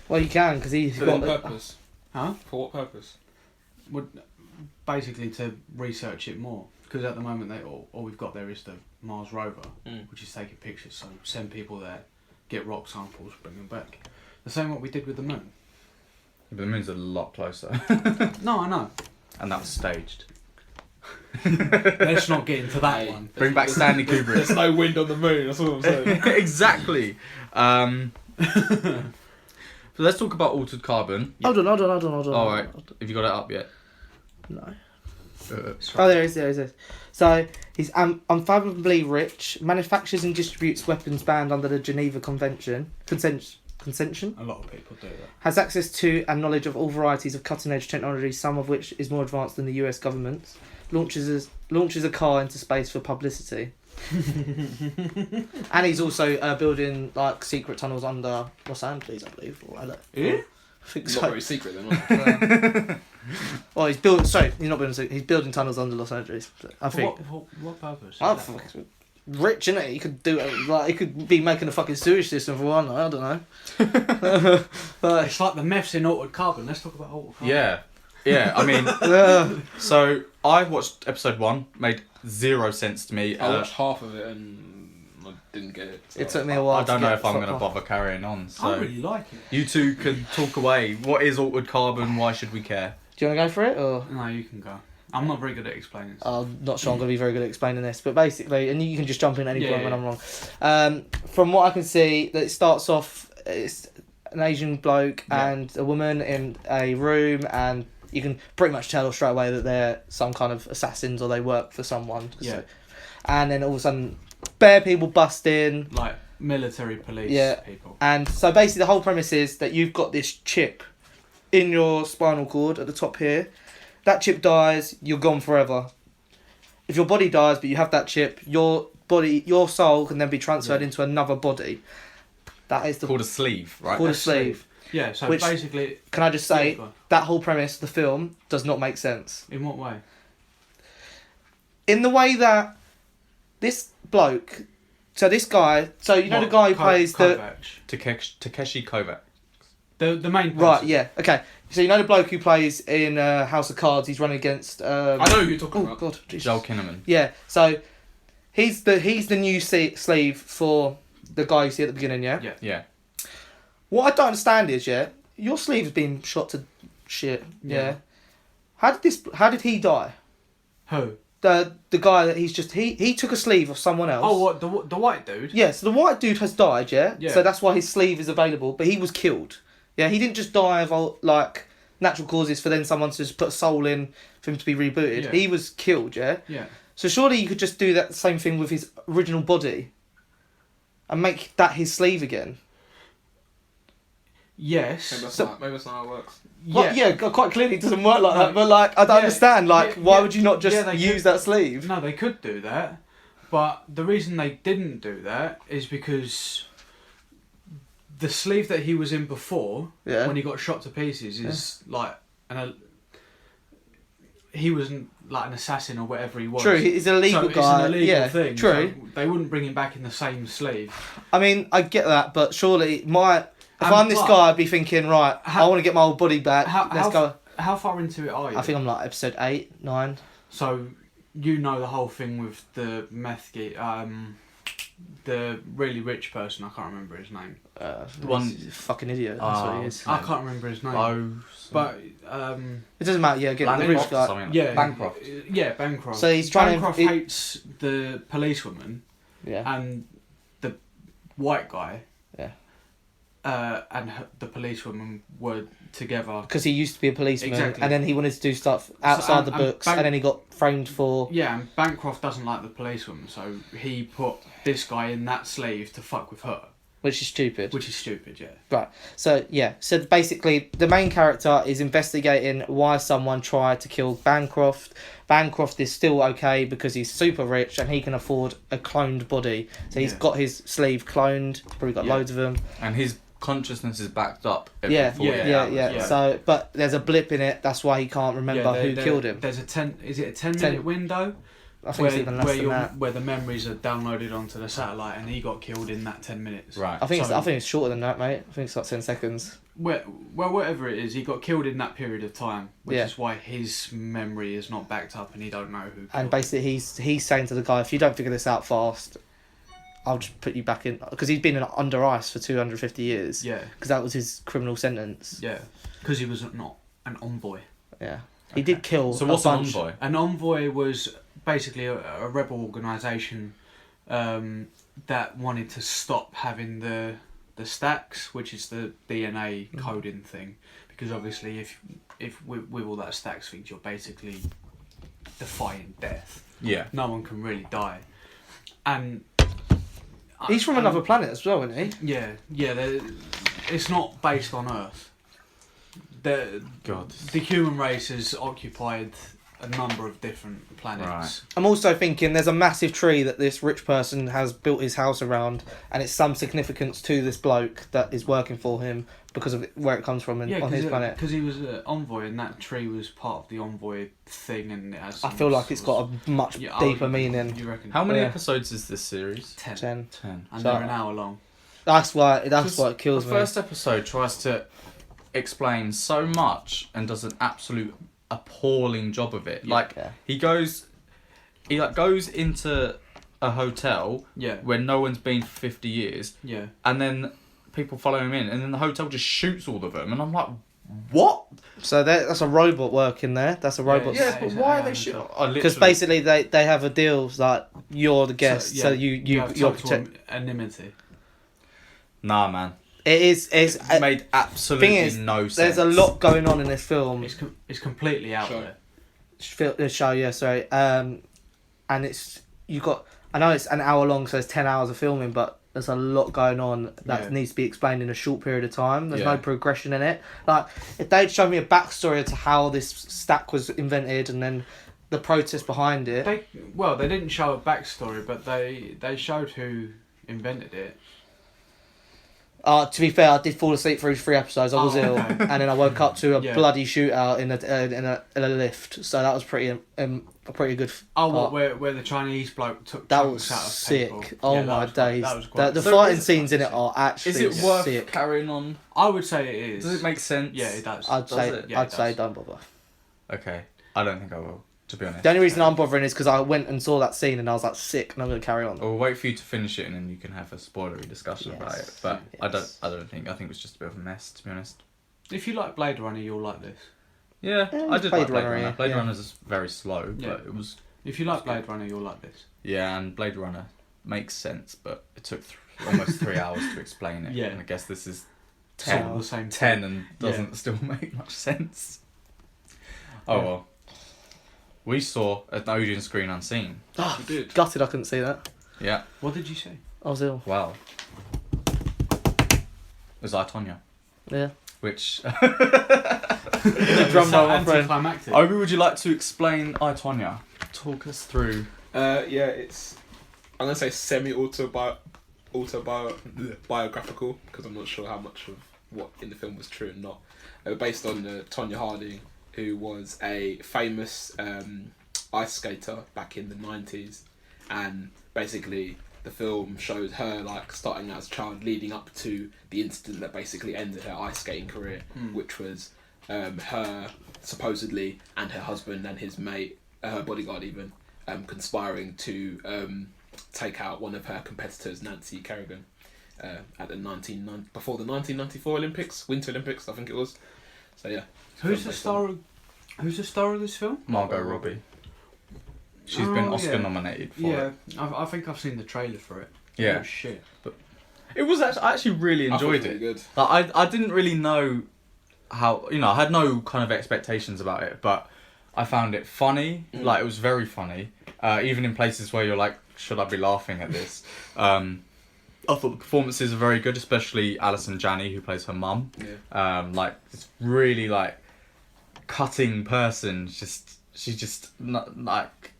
Well, you can because he's For got. what purpose? Huh? For what purpose? Would basically to research it more because at the moment all we've got there is the Mars rover, which is taking pictures. So send people there, get rock samples, bring them back. The same what we did with the moon. But the moon's a lot closer. No, I know. And that was staged. Let's not get into that Hey. one. Bring back Stanley Kubrick. There's no wind on the moon. That's what I'm saying. Exactly. So let's talk about altered carbon. Hold on. All right. Have you got it up yet? No. Oh, there it is. So he's unfathomably rich, manufactures and distributes weapons banned under the Geneva Convention. Convention. A lot of people do that. Has access to and knowledge of all varieties of cutting-edge technology, some of which is more advanced than the US government's. Launches a car into space for publicity. And he's also building like secret tunnels under Los Angeles, I believe. Or LA. Yeah? I think Not so. very secret then. Well, he's building. Sorry, he's not building. He's building tunnels under Los Angeles. I think. What purpose? is Oh, that fuck. for? Rich, innit? He could do it. Like he could be making a fucking sewage system for one. I don't know. But It's like the meths in altered carbon. Let's talk about altered carbon. Yeah. I mean, so I watched episode 1. Made 0 sense to me. I watched half of it and I didn't get it. So. it took me a while. I don't to know get if I'm fucked going to off. bother carrying on. So I really like it. you two can talk away. What is altered carbon? Why should we care? Do you want to go for it or? No, you can go. I'm not very good at explaining this. I'm not sure I'm going to be very good at explaining this, but basically, and you can just jump in at any Yeah, point when yeah. I'm wrong. From what I can see, that it starts off, it's an Asian bloke and a woman in a room, and you can pretty much tell straight away that they're some kind of assassins or they work for someone. Yeah. So, and then all of a sudden, bare people bust in, Like military police people. and so basically the whole premise is that you've got this chip in your spinal cord at the top here. That chip dies, you're gone forever. If your body dies, but you have that chip, your soul can then be transferred into another body. That is Called a sleeve, right? called a sleeve. Yeah, so Which- basically... Can I just say, Yeah, go on. that whole premise of the film does not make sense. In what way? In the way that this bloke, so this guy, so you know the guy who plays the... Kovac. Takeshi Kovac. The main person. Right, yeah, okay. So you know the bloke who plays in House of Cards, he's running against... I know who you're talking Oh, about. God. Jesus. Joel Kinnaman. Yeah, so he's the new sleeve for the guy you see at the beginning, yeah? Yeah. Yeah. What I don't understand is, yeah, your sleeve's been shot to shit, yeah. How did he die? Who? The guy that he took a sleeve of someone else. Oh, what, the white dude? Yeah, so the white dude has died, yeah? Yeah. So that's why his sleeve is available, but he was killed. Yeah, he didn't just die of, like, natural causes for then someone to just put a soul in for him to be rebooted. Yeah. He was killed, yeah? Yeah. So surely you could just do that same thing with his original body and make that his sleeve again. Yes. Maybe that's not how it works. Well, yeah, quite clearly it doesn't work like No, that, but, like, I don't yeah, understand, like, yeah, why yeah, would you not just yeah, they use could- that sleeve? No, they could do that, but the reason they didn't do that is because the sleeve that he was in before, Yeah. when he got shot to pieces, is like he wasn't like an assassin or whatever he was. True, he's an illegal so guy. It's an illegal yeah, thing. true. So they wouldn't bring him back in the same sleeve. I mean, I get that, but surely if And I'm this but- guy, I'd be thinking, right, I How- want to get my old body back. Let's go. How far into it are you? I think I'm like episode 8, 9. So you know the whole thing with the meth the really rich person. I can't remember his name. The one- he's a fucking idiot. That's what he is. I can't remember his name. Oh, But It doesn't matter. Yeah, get the rich Bancroft or guy. something like yeah, Bancroft. Yeah, Bancroft. So he's trying Bancroft to. hates the policewoman Yeah. and the white guy. Yeah. the policewoman were together. Because he used to be a policeman, Exactly. and then he wanted to do stuff outside the and books, and then he got framed for... Yeah, and Bancroft doesn't like the policewoman, so he put this guy in that sleeve to fuck with her. Which is stupid. Which is stupid, yeah. Right. So, yeah. So, basically, the main character is investigating why someone tried to kill Bancroft. Bancroft is still okay because he's super rich and he can afford a cloned body. So, he's got his sleeve cloned. Probably got loads of them. And his consciousness is backed up every Yeah, 48 hours. So, but there's a blip in it. That's why he can't remember who killed him. There's a 10-minute window? I think it's even less than that. Where the memories are downloaded onto the satellite, and he got killed in that 10 minutes. Right. I think it's shorter than that, mate. I think it's like 10 seconds. Well, whatever it is, he got killed in that period of time, which is why his memory is not backed up, and he don't know who. And basically, he's saying to the guy, if you don't figure this out fast, I'll just put you back in, because he's been under ice for 250 years. Yeah. Because that was his criminal sentence. Yeah. Because he was not an envoy. Yeah. He did kill. So what's an envoy? An envoy was basically a rebel organisation that wanted to stop having the stacks, which is the DNA coding thing, because obviously if with all that stacks things, you're basically defying death. Yeah. No one can really die, and he's from another planet as well, isn't he? Yeah. It's not based on Earth. The human race has occupied a number of different planets. Right. I'm also thinking there's a massive tree that this rich person has built his house around, and it's some significance to this bloke that is working for him because of where it comes from on his planet. Because he was an envoy, and that tree was part of the envoy thing, and it has. I feel like it's got a much deeper meaning. You reckon? How many episodes is this series? 10. 10. And they're an hour long. That's why it kills me. The first episode tries to explain so much and does an absolute appalling job of it. He goes into a hotel where no one's been for 50 years. Yeah. And then people follow him in, and then the hotel just shoots all of them, and I'm like, what? So that's a robot working there. That's a robot. Yeah, but why are they shooting? Because basically they have a deal like you're the guest, so you're protected. Anonymity. Nah, man. It's made absolutely no sense. There's a lot going on in this film. It's completely out there. The show, yeah, sorry. And it's I know it's an hour long, so it's 10 hours of filming, but there's a lot going on that needs to be explained in a short period of time. There's no progression in it. Like, if they'd shown me a backstory to how this stack was invented and then the process behind it. They didn't show a backstory, but they showed who invented it. To be fair, I did fall asleep through 3 episodes. I was ill, and then I woke up to a bloody shootout in a lift. So that was pretty a pretty good. Where the Chinese bloke took that chunks was out of sick. people. Oh my days! That was great. The fighting scenes in it are actually Is it worth sick. carrying on? I would say it is. Does it make sense? Yeah, it does. I'd say don't bother. Okay, I don't think I will. To be honest. The only reason I'm bothering is because I went and saw that scene and I was like sick, and I'm gonna carry on. We'll wait for you to finish it, and then you can have a spoilery discussion about it. But I don't think it was just a bit of a mess, to be honest. If you like Blade Runner, you'll like this. Yeah, I did like Blade Runner. Yeah. Blade Runner's very slow, but it was. If you like Blade Runner, you'll like this. Yeah, and Blade Runner makes sense, but it took almost 3 hours to explain it. Yeah. And I guess this is Sort of the same 10 and doesn't still make much sense. Oh well. We saw an Odeon screen unseen. Oh, You did. gutted I couldn't see that. Yeah. What did you say? I was ill. Wow. It was Tonya. Yeah. Which. Drum roll, my friend. Anticlimactic. Obi, would you like to explain Tonya? Talk us through. It's I'm gonna say autobiographical because I'm not sure how much of what in the film was true and not. Based on Tonya Harding, who was a famous ice skater back in the 90s, and basically the film shows her like starting out as a child leading up to the incident that basically ended her ice skating career, which was her supposedly and her husband and his mate, her bodyguard even, conspiring to take out one of her competitors, Nancy Kerrigan, at before the 1994 Olympics, Winter Olympics, I think it was. So yeah. Who's the star of this film? Margot Robbie. She's been Oscar nominated for it. I think I've seen the trailer for it. Yeah. Oh shit. It was actually, I actually really enjoyed really it. good. Like, I didn't really know how, I had no kind of expectations about it, but I found it funny. Like, it was very funny. Even in places where you're like, should I be laughing at this? I thought the performances are very good, especially Alison Janney, who plays her mum. Yeah. Like, this really, like, cutting person. She's just not, like,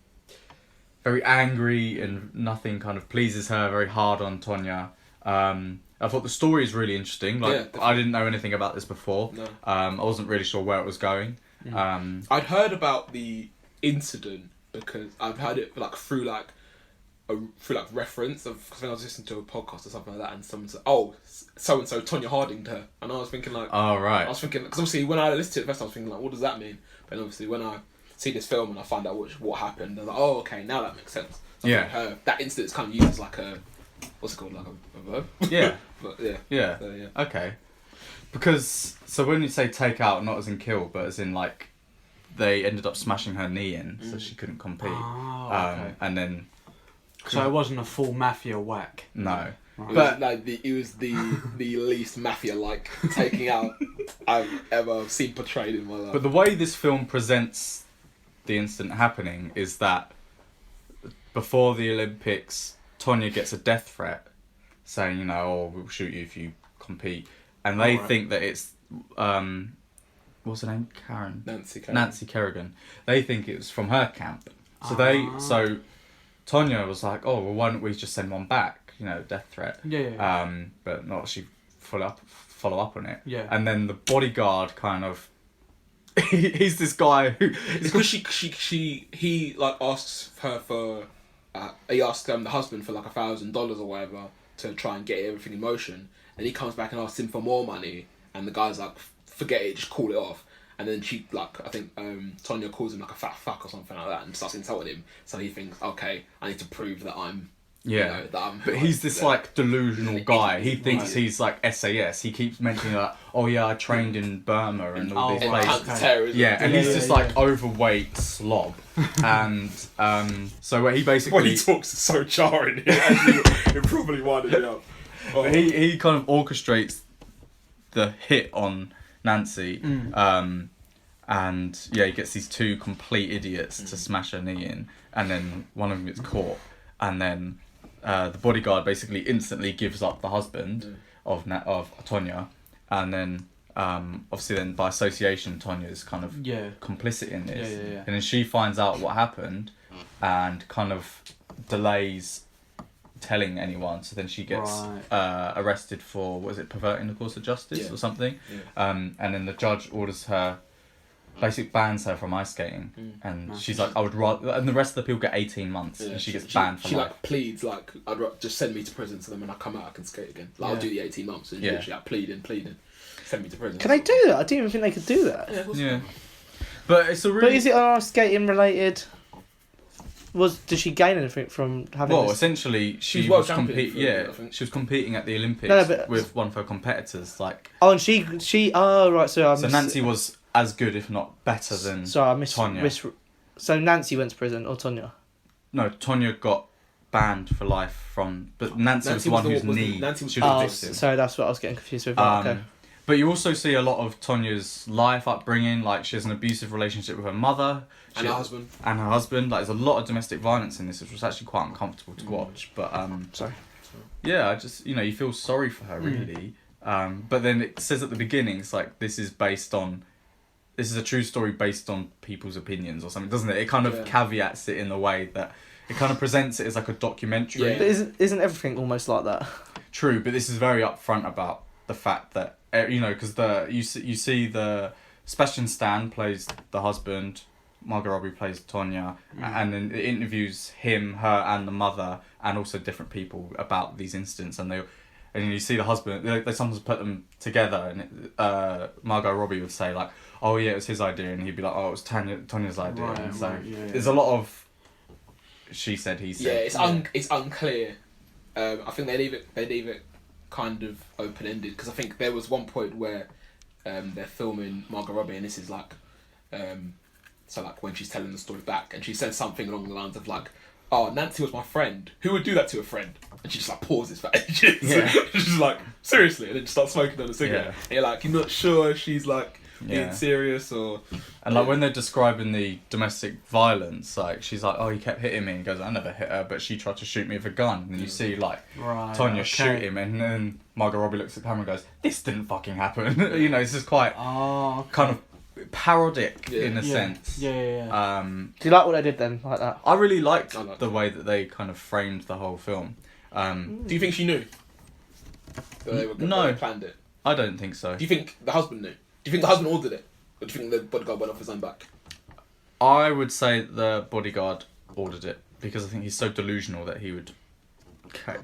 very angry, and nothing kind of pleases her, very hard on Tonya. I thought the story is really interesting. Like, I didn't know anything about this before. No. I wasn't really sure where it was going. I'd heard about the incident because I've heard it through reference of, because I was listening to a podcast or something like that, and someone said, "Oh, so and so Tonya Harding'd her," and I was thinking like, oh right, I was thinking, because obviously when I listened to it first, I was thinking like, what does that mean? But obviously when I see this film and I find out what happened, I was like, oh okay, now that makes sense. So yeah, that incident is kind of used as like a, what's it called, like a verb? Yeah. But yeah. Yeah. So, yeah. Okay. Because so when you say take out, not as in kill, but as in like they ended up smashing her knee in, so she couldn't compete. Oh, okay. And then So it wasn't a full mafia whack. no. Right. But like it was the least mafia like taking out I've ever seen portrayed in my life. But the way this film presents the incident happening is that before the Olympics, Tonya gets a death threat saying, oh, we'll shoot you if you compete. And they think that it's, what's her name? Karen? Nancy Kerrigan. They think it was from her camp. So so Tonya was like, oh, well, why don't we just send one back? Death threat. Yeah. But not actually follow up on it. Yeah. And then the bodyguard kind of, he's this guy who... Because he like asks her for, he asks the husband for like $1,000 or whatever to try and get everything in motion, and he comes back and asks him for more money, and the guy's like, forget it, just call it off. And then she, like, I think Tonya calls him like a fat fuck or something like that and starts insulting him, so he thinks, okay, I need to prove that I'm... Yeah, that I'm but he's this like delusional guy. He thinks he's like SAS. He keeps mentioning like, oh yeah, I trained in Burma and all these places. Yeah, and he's just like overweight slob. And so he basically... When he talks, it's so jarring. It probably winded me up. But he kind of orchestrates the hit on Nancy. And yeah, he gets these two complete idiots to smash her knee in, and then one of them gets caught, and then the bodyguard basically instantly gives up the husband of Tonya, and then obviously then by association Tonya is kind of complicit in this, and then she finds out what happened and kind of delays telling anyone, so then she gets arrested for, what is it, perverting the course of justice or something, and then the judge orders her, basically bans her from ice skating, and she's like, I would rather, and the rest of the people get 18 months, and she gets banned from life. She like pleads like, just send me to prison, so then when I come out I can skate again. Like, I'll do the 18 months, and literally like pleading, send me to prison. Can they do that? I didn't even think they could do that. Yeah. But it's a really... But is it ice skating related? Did she gain anything from having? Well, this? essentially, she was was she was competing at the Olympics with one of her competitors. Like, oh, and she. Oh, right. So Nancy was as good, if not better, than Tonya. So Nancy went to prison, or Tonya? No, Tonya got banned for life from. But Nancy was the one whose knee. Nancy was so that's what I was getting confused with. Okay. But you also see a lot of Tonya's life upbringing. Like, she has an abusive relationship with her mother. And her husband. Like, there's a lot of domestic violence in this, which was actually quite uncomfortable to watch. But, sorry. Yeah, I just, you feel sorry for her, really. But then it says at the beginning, it's like, this is a true story based on people's opinions or something, doesn't it? It kind of caveats it in the way that it kind of presents it as like a documentary. Yeah. But isn't everything almost like that? True, but this is very upfront about the fact that, because you see the Sebastian Stan plays the husband, Margot Robbie plays Tonya, and then it interviews him, her, and the mother, and also different people about these incidents, and you see the husband. They sometimes put them together, and Margot Robbie would say like, "Oh yeah, it was his idea," and he'd be like, "Oh, it was Tonya's idea." And so there's a lot of she said, he said. Yeah, it's unclear. I think they leave it kind of open-ended, because I think there was one point where they're filming Margot Robbie, and this is like so like when she's telling the story back, and she says something along the lines of like, oh, Nancy was my friend. Who would do that to a friend? And she just like pauses for ages. Yeah. She's just like, seriously, and then just starts smoking on a cigarette. Yeah. And you're like, you're not sure if she's like being Yeah. serious or. And like when they're describing the domestic violence, like she's like, "Oh, he kept hitting me." And he goes, "I never hit her, but she tried to shoot me with a gun." And you see like Right. Tonya okay. shoot him, and then Margot Robbie looks at the camera and goes, "This didn't fucking happen." You know, it's just quite Oh, okay. kind of parodic Yeah. in a yeah. sense. Yeah. Do you like what they did then, like that? I really liked I liked the way that they kind of framed the whole film. Do you think she knew? That they were No. that they planned it. I don't think so. Do you think the husband knew? Do you think the husband ordered it? Or do you think the bodyguard went off his own back? I would say the bodyguard ordered it because I think he's so delusional that he would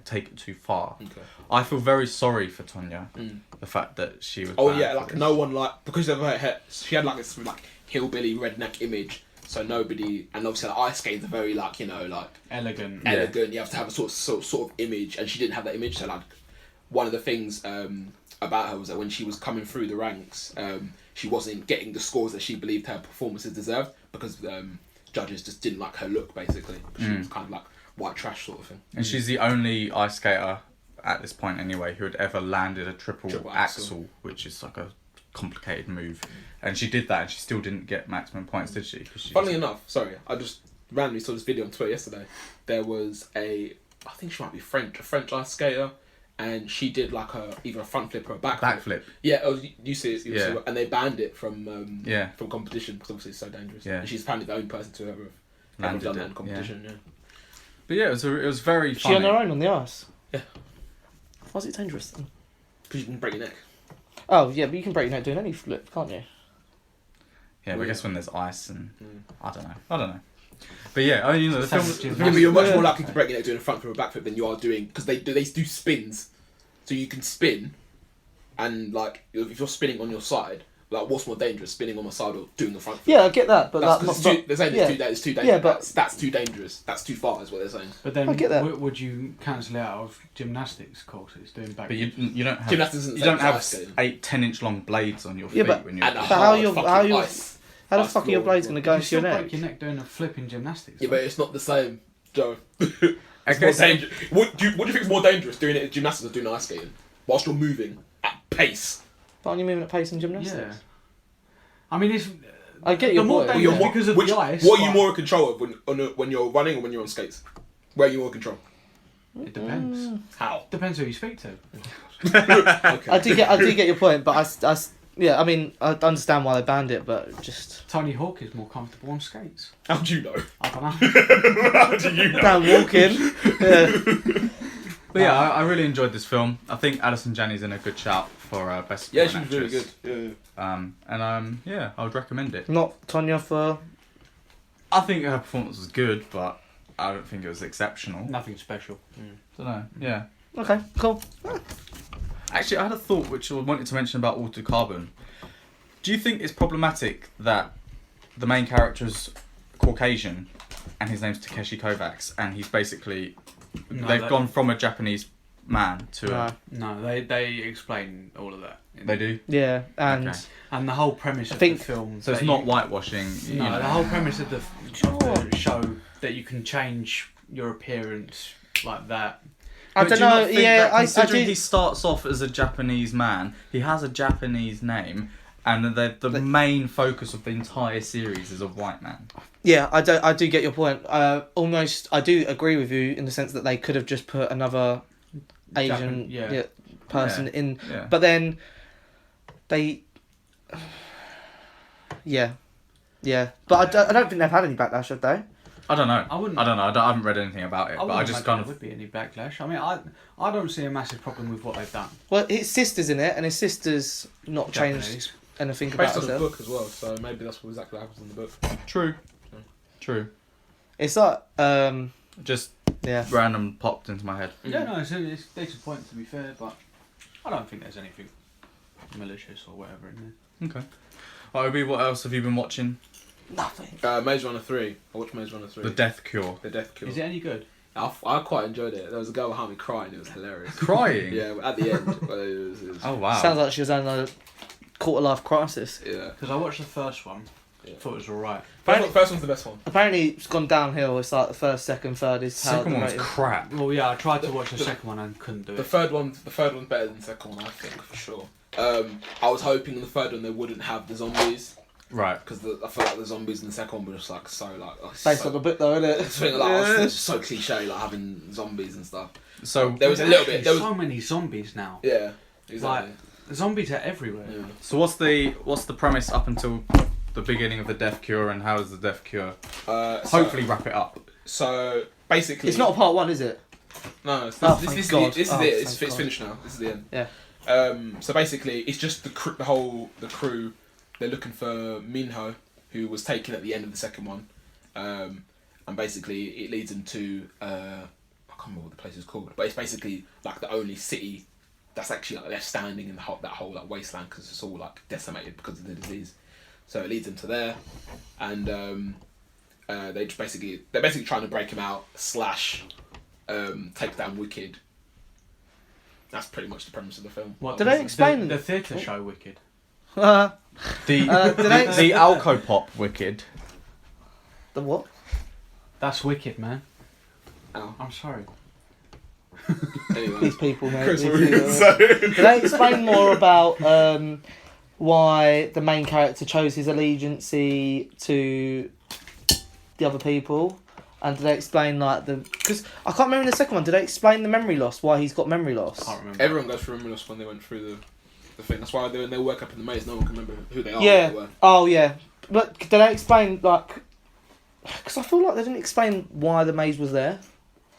take it too far. Okay. I feel very sorry for Tonya. Mm. The fact that she was. Oh banned yeah, for like this. no one like because of her hair, she had like this like hillbilly redneck image. So nobody, and obviously the ice skates are very like like Elegant. Yeah. elegant. You have to have a sort of image, and she didn't have that image. So like one of the things about her was that when she was coming through the ranks, she wasn't getting the scores that she believed her performances deserved because judges just didn't like her look basically. She was kind of like white trash sort of thing. And she's the only ice skater at this point anyway who had ever landed a triple axel, which is like a complicated move. And she did that and she still didn't get maximum points, did she? Funnily enough, sorry, I just randomly saw this video on Twitter yesterday. There was I think she might be French, a French ice skater, and she did like either a front flip or a back flip. Yeah, you see it, Yeah. see it, and they banned it from from competition because obviously it's so dangerous. Yeah. And she's apparently the only person to ever Landed done it, that in competition. Yeah. But yeah, it was very Is funny. she on her own on the ice? Yeah. Why's it dangerous then? Because you can break your neck. Oh, yeah, but you can break your neck doing any flip, can't you? Yeah, but I Well, guess when there's ice and I don't know. But yeah, I mean, the film. Yeah, but you're much more likely to break your neck doing a front flip or a back flip than you are doing because they do spins, so you can spin, and like if you're spinning on your side, like what's more dangerous, spinning on my side or doing the front flip? Yeah, I get that, but That's like, 'cause but, they're saying yeah. it's too dangerous. Yeah, but- that's too dangerous. That's too far, is what they're saying. But then, I get that. would you cancel it out of gymnastics courses doing back? But you don't have Gymnastics isn't you don't the same have as ice skating. 8-10 inch long blades on your Yeah, feet but- when you're. And a But how hard you- fucking how you- ice. how the ice fuck are your floor blades as going to well. go You into your still neck? break your neck doing a flip in gymnastics. Yeah, but it's not the same, Joe. I It's more guess dangerous. What do you think is more dangerous, doing it in gymnastics or doing ice skating? Whilst you're moving at pace. But aren't you moving at pace in Yeah. gymnastics? I mean, it's. I get the your more point. dangerous Yeah. because of Which- the ice. What are you but more in control of when you're running or when you're on skates? Where are you more in control? It depends. How? Depends who you speak to. Okay. I do get your point, but yeah, I mean, I understand why they banned it, but just Tony Hawk is more comfortable on skates. How do you know? I don't know. How do you know? down walking. Yeah. But yeah, I really enjoyed this film. I think Alison Janney's in a good shout for best Yeah, supporting she was really actress. good. Yeah, I would recommend it. Not Tonya for. I think her performance was good, but I don't think it was exceptional. Nothing special. Don't know. Yeah. Okay, cool. Actually, I had a thought which I wanted to mention about Altered Carbon. Do you think it's problematic that the main character is Caucasian and his name's Takeshi Kovacs and he's basically No, they've that- gone from a Japanese man to a No, they explain all of that. they do. Yeah, and Okay. And the whole premise of think- the film. So it's that not you- whitewashing. You No, know. the whole premise of the show that you can change your appearance like that. I But don't do you not know. think Yeah, that I considering do. he starts off as a Japanese man, he has a Japanese name, and the main focus of the entire series is a white man. Yeah, I do get your point. Almost, I do agree with you in the sense that they could have just put another Asian yeah. person Yeah. in, Yeah. but then they, yeah. But I don't think they've had any backlash, have they? I don't know. I wouldn't- I don't know. I haven't read anything about it, but I wouldn't just imagine kind there of. would be any backlash. I mean, I don't see a massive problem with what they've done. Well, his sister's in it, and his sister's not changed Japanese. anything about Based on the herself. book as well, so maybe that's what exactly happens in the book. True. True. It's like, Just yeah. random popped into my head. Yeah, no, it's a decent point to be fair, but I don't think there's anything malicious or whatever in there. Okay. Well, Obi, what else have you been watching? Nothing. Maze Runner 3. I watched Maze Runner 3. The Death Cure. The Death Cure. Is it any good? I quite enjoyed it. There was a girl behind me crying. It was hilarious. Crying? Yeah, at the end. But it was Oh, wow. Sounds like she was having a quarter life crisis. yeah. Because I watched the first one, thought it was alright. First one's the best one. Apparently, it's gone downhill. It's like the first, second, third is how Second the one's rating- crap. Well, yeah, I tried to watch the second one and couldn't do The it. third one's better than the second one, I think, for sure. I was hoping in the third one they wouldn't have the zombies Right. because I feel like the zombies in the second one were just like so like Based on the book, though, isn't it? it's like, Yeah. it's just so cliche, like having zombies and stuff. So There was a little bit. There There's was so many zombies now. yeah, exactly. Like, zombies are everywhere. Yeah. So what's the premise up until the beginning of the death cure, and how is the death cure? Hopefully wrap it up. So basically, It's not a part one, is it? No, this, Oh, this, thank this, God. this is Oh, it. It's thank God. finished now. This is the end. Yeah. So basically, it's just the crew. They're looking for Minho, who was taken at the end of the second one, and basically it leads them to I can't remember what the place is called, but it's basically like the only city that's actually like left standing in that whole like wasteland because it's all like decimated because of the disease. So it leads them to there, and they're basically trying to break him out / take down Wicked. That's pretty much the premise of the film. What, Did they explain- the theatre show Wicked? The did they- the Alco Pop Wicked. The what? That's Wicked, man. Oh. I'm sorry. Anyway. These people, mate. Chris, these what were you people. gonna say? Did they explain more about why the main character chose his allegiance to the other people? And did they explain like the... Because I can't remember in the second one, did they explain the memory loss, why he's got memory loss? Can't remember. Everyone goes through memory loss when they went through the thing. That's why when they work up in the maze, no one can remember who they are. Yeah. Who they were. Oh, yeah. But did they explain, like... Because I feel like they didn't explain why the maze was there.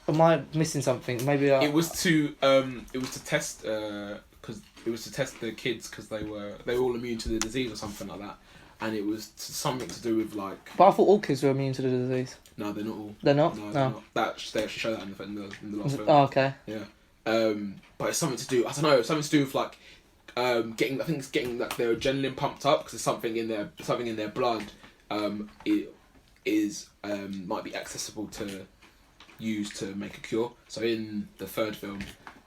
Am I missing something? Maybe I... It was to test because it was to test the kids because they were all immune to the disease or something like that, and it was something to do with like. But I thought all kids were immune to the disease. No, they're not all. They're not? No, No. they're not. They actually show that in the last film. Oh, okay. Yeah. But it's something to do. I don't know. Something to do with like getting. I think it's getting like their adrenaline pumped up because there's something in their blood. It is might be accessible to use to make a cure. So in the third film,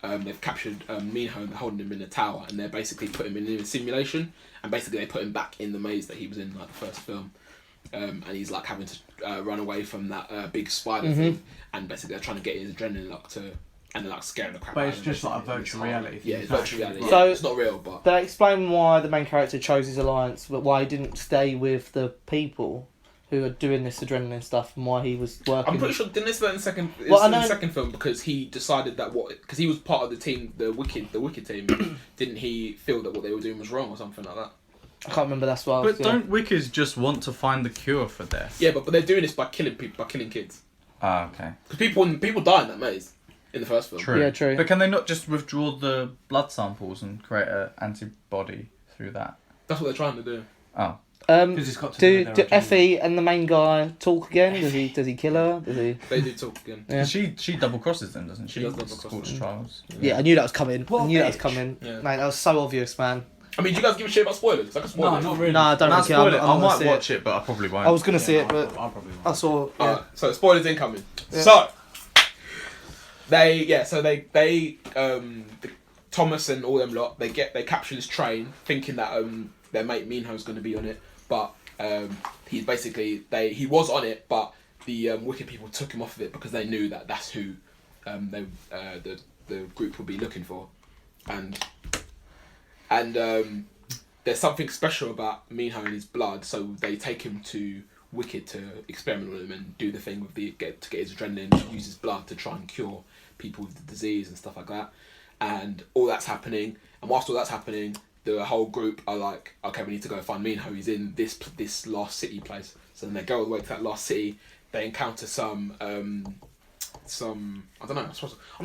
they've captured Minho and they're holding him in a tower, and they're basically putting him in a simulation, and basically they put him back in the maze that he was in like the first film, and he's like having to run away from that big spider thing, and basically they're trying to get his adrenaline up to. And they're like scaring the crap But out it's of him. just like a basically. virtual reality thing. Yeah, it's virtual reality. Yeah. So- It's not real, but They explain why the main character chose his alliance, but why he didn't stay with the people who are doing this adrenaline stuff, and why he was working. I'm pretty sure didn't they say that in the second? Well, I In the know- second film because he decided that because he was part of the team, the Wicked team. Didn't he feel that what they were doing was wrong or something like that? I can't remember. That's why. But don't Wickers just want to find the cure for death? Yeah, but they're doing this by killing people, by killing kids. Ah, okay. Because people die in that maze in the first film. True. Yeah, true. But can they not just withdraw the blood samples and create an antibody through that? That's what they're trying to do. Oh. Because it's got to do Do with their Effie and the main guy talk again? Does he kill her? Does he? They do talk again. Yeah. She double crosses them, doesn't she? She does double cross Scorched them. Trials. Yeah, I knew that was coming. What I knew that was bitch. coming. Yeah. Mate, that was so obvious, man. I mean, do you guys give a shit about spoilers? 'Cause I can spoil No, it. not really. No, I don't Nah, really care. spoil it. I'm I not gonna might see watch it, but I probably won't. I was gonna see it, I'll but probably I won't. saw. Yeah. Alright, so spoilers incoming. Yeah. So they Thomas and all them lot they capture this train thinking that their mate Minho's going to be on it, but he's basically he was on it, but the Wicked people took him off of it because they knew that that's who the group would be looking for, and there's something special about Minho and his blood, so they take him to Wicked to experiment with him and do the thing with to get his adrenaline, use his blood to try and cure people with the disease and stuff like that. And all that's happening, and whilst all that's happening, the whole group are like, okay, we need to go find Minho. He's in this last city place. So then they go all the way to that last city. They encounter some I don't know. I'm just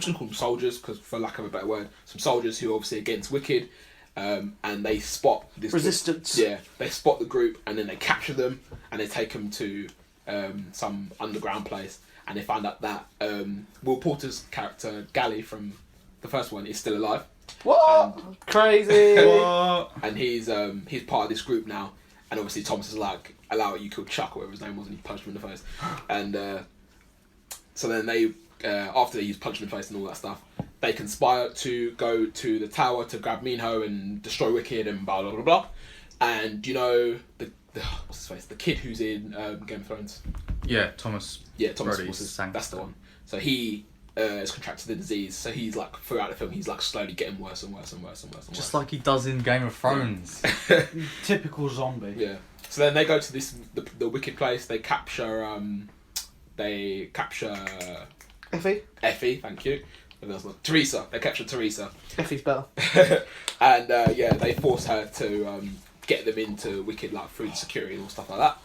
gonna call them soldiers because, for lack of a better word, some soldiers who are obviously against Wicked. And they spot this Resistance. Yeah, they spot the group and then they capture them and they take them to some underground place, and they find out that Will Porter's character Gally from the first one is still alive. What? Crazy. What? And he's part of this group now. And obviously Thomas is like, allow it, you killed Chuck, or whatever his name was, and he punched him in the face. And so then they, after they use punch in the face and all that stuff, they conspire to go to the tower to grab Minho and destroy Wicked and blah blah blah blah. And you know what's his face? The kid who's in Game of Thrones. Yeah, Thomas. Yeah, Thomas. Brody's That's the one. So he has contracted the disease. So he's like throughout the film, he's like slowly getting worse and worse and worse and worse and Just worse. like he does in Game of Thrones. Typical zombie. Yeah. So then they go to the wicked place. They capture Effie. Thank you. Teresa. They capture Teresa. Effie's better. And they force her to get them into wicked like food security and all stuff like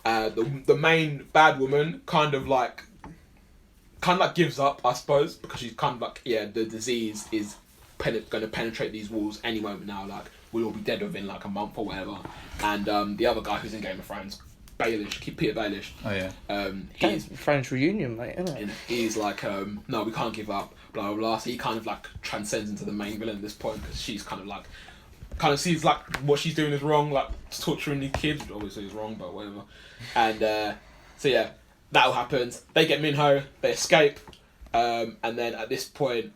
that. The main bad woman kind of like gives up, I suppose, because she's kind of like, the disease is going to penetrate these walls any moment now. Like, we'll all be dead within like a month or whatever. And the other guy who's in Game of Thrones, Peter Baelish. Oh yeah. He's French reunion, mate, isn't it? he's like, no, we can't give up. Blah blah blah. So he kind of like transcends into the main villain at this point because she's kind of sees like what she's doing is wrong, like torturing these kids, which obviously is wrong, but whatever. And so yeah, that all happens. They get Minho, they escape, and then at this point,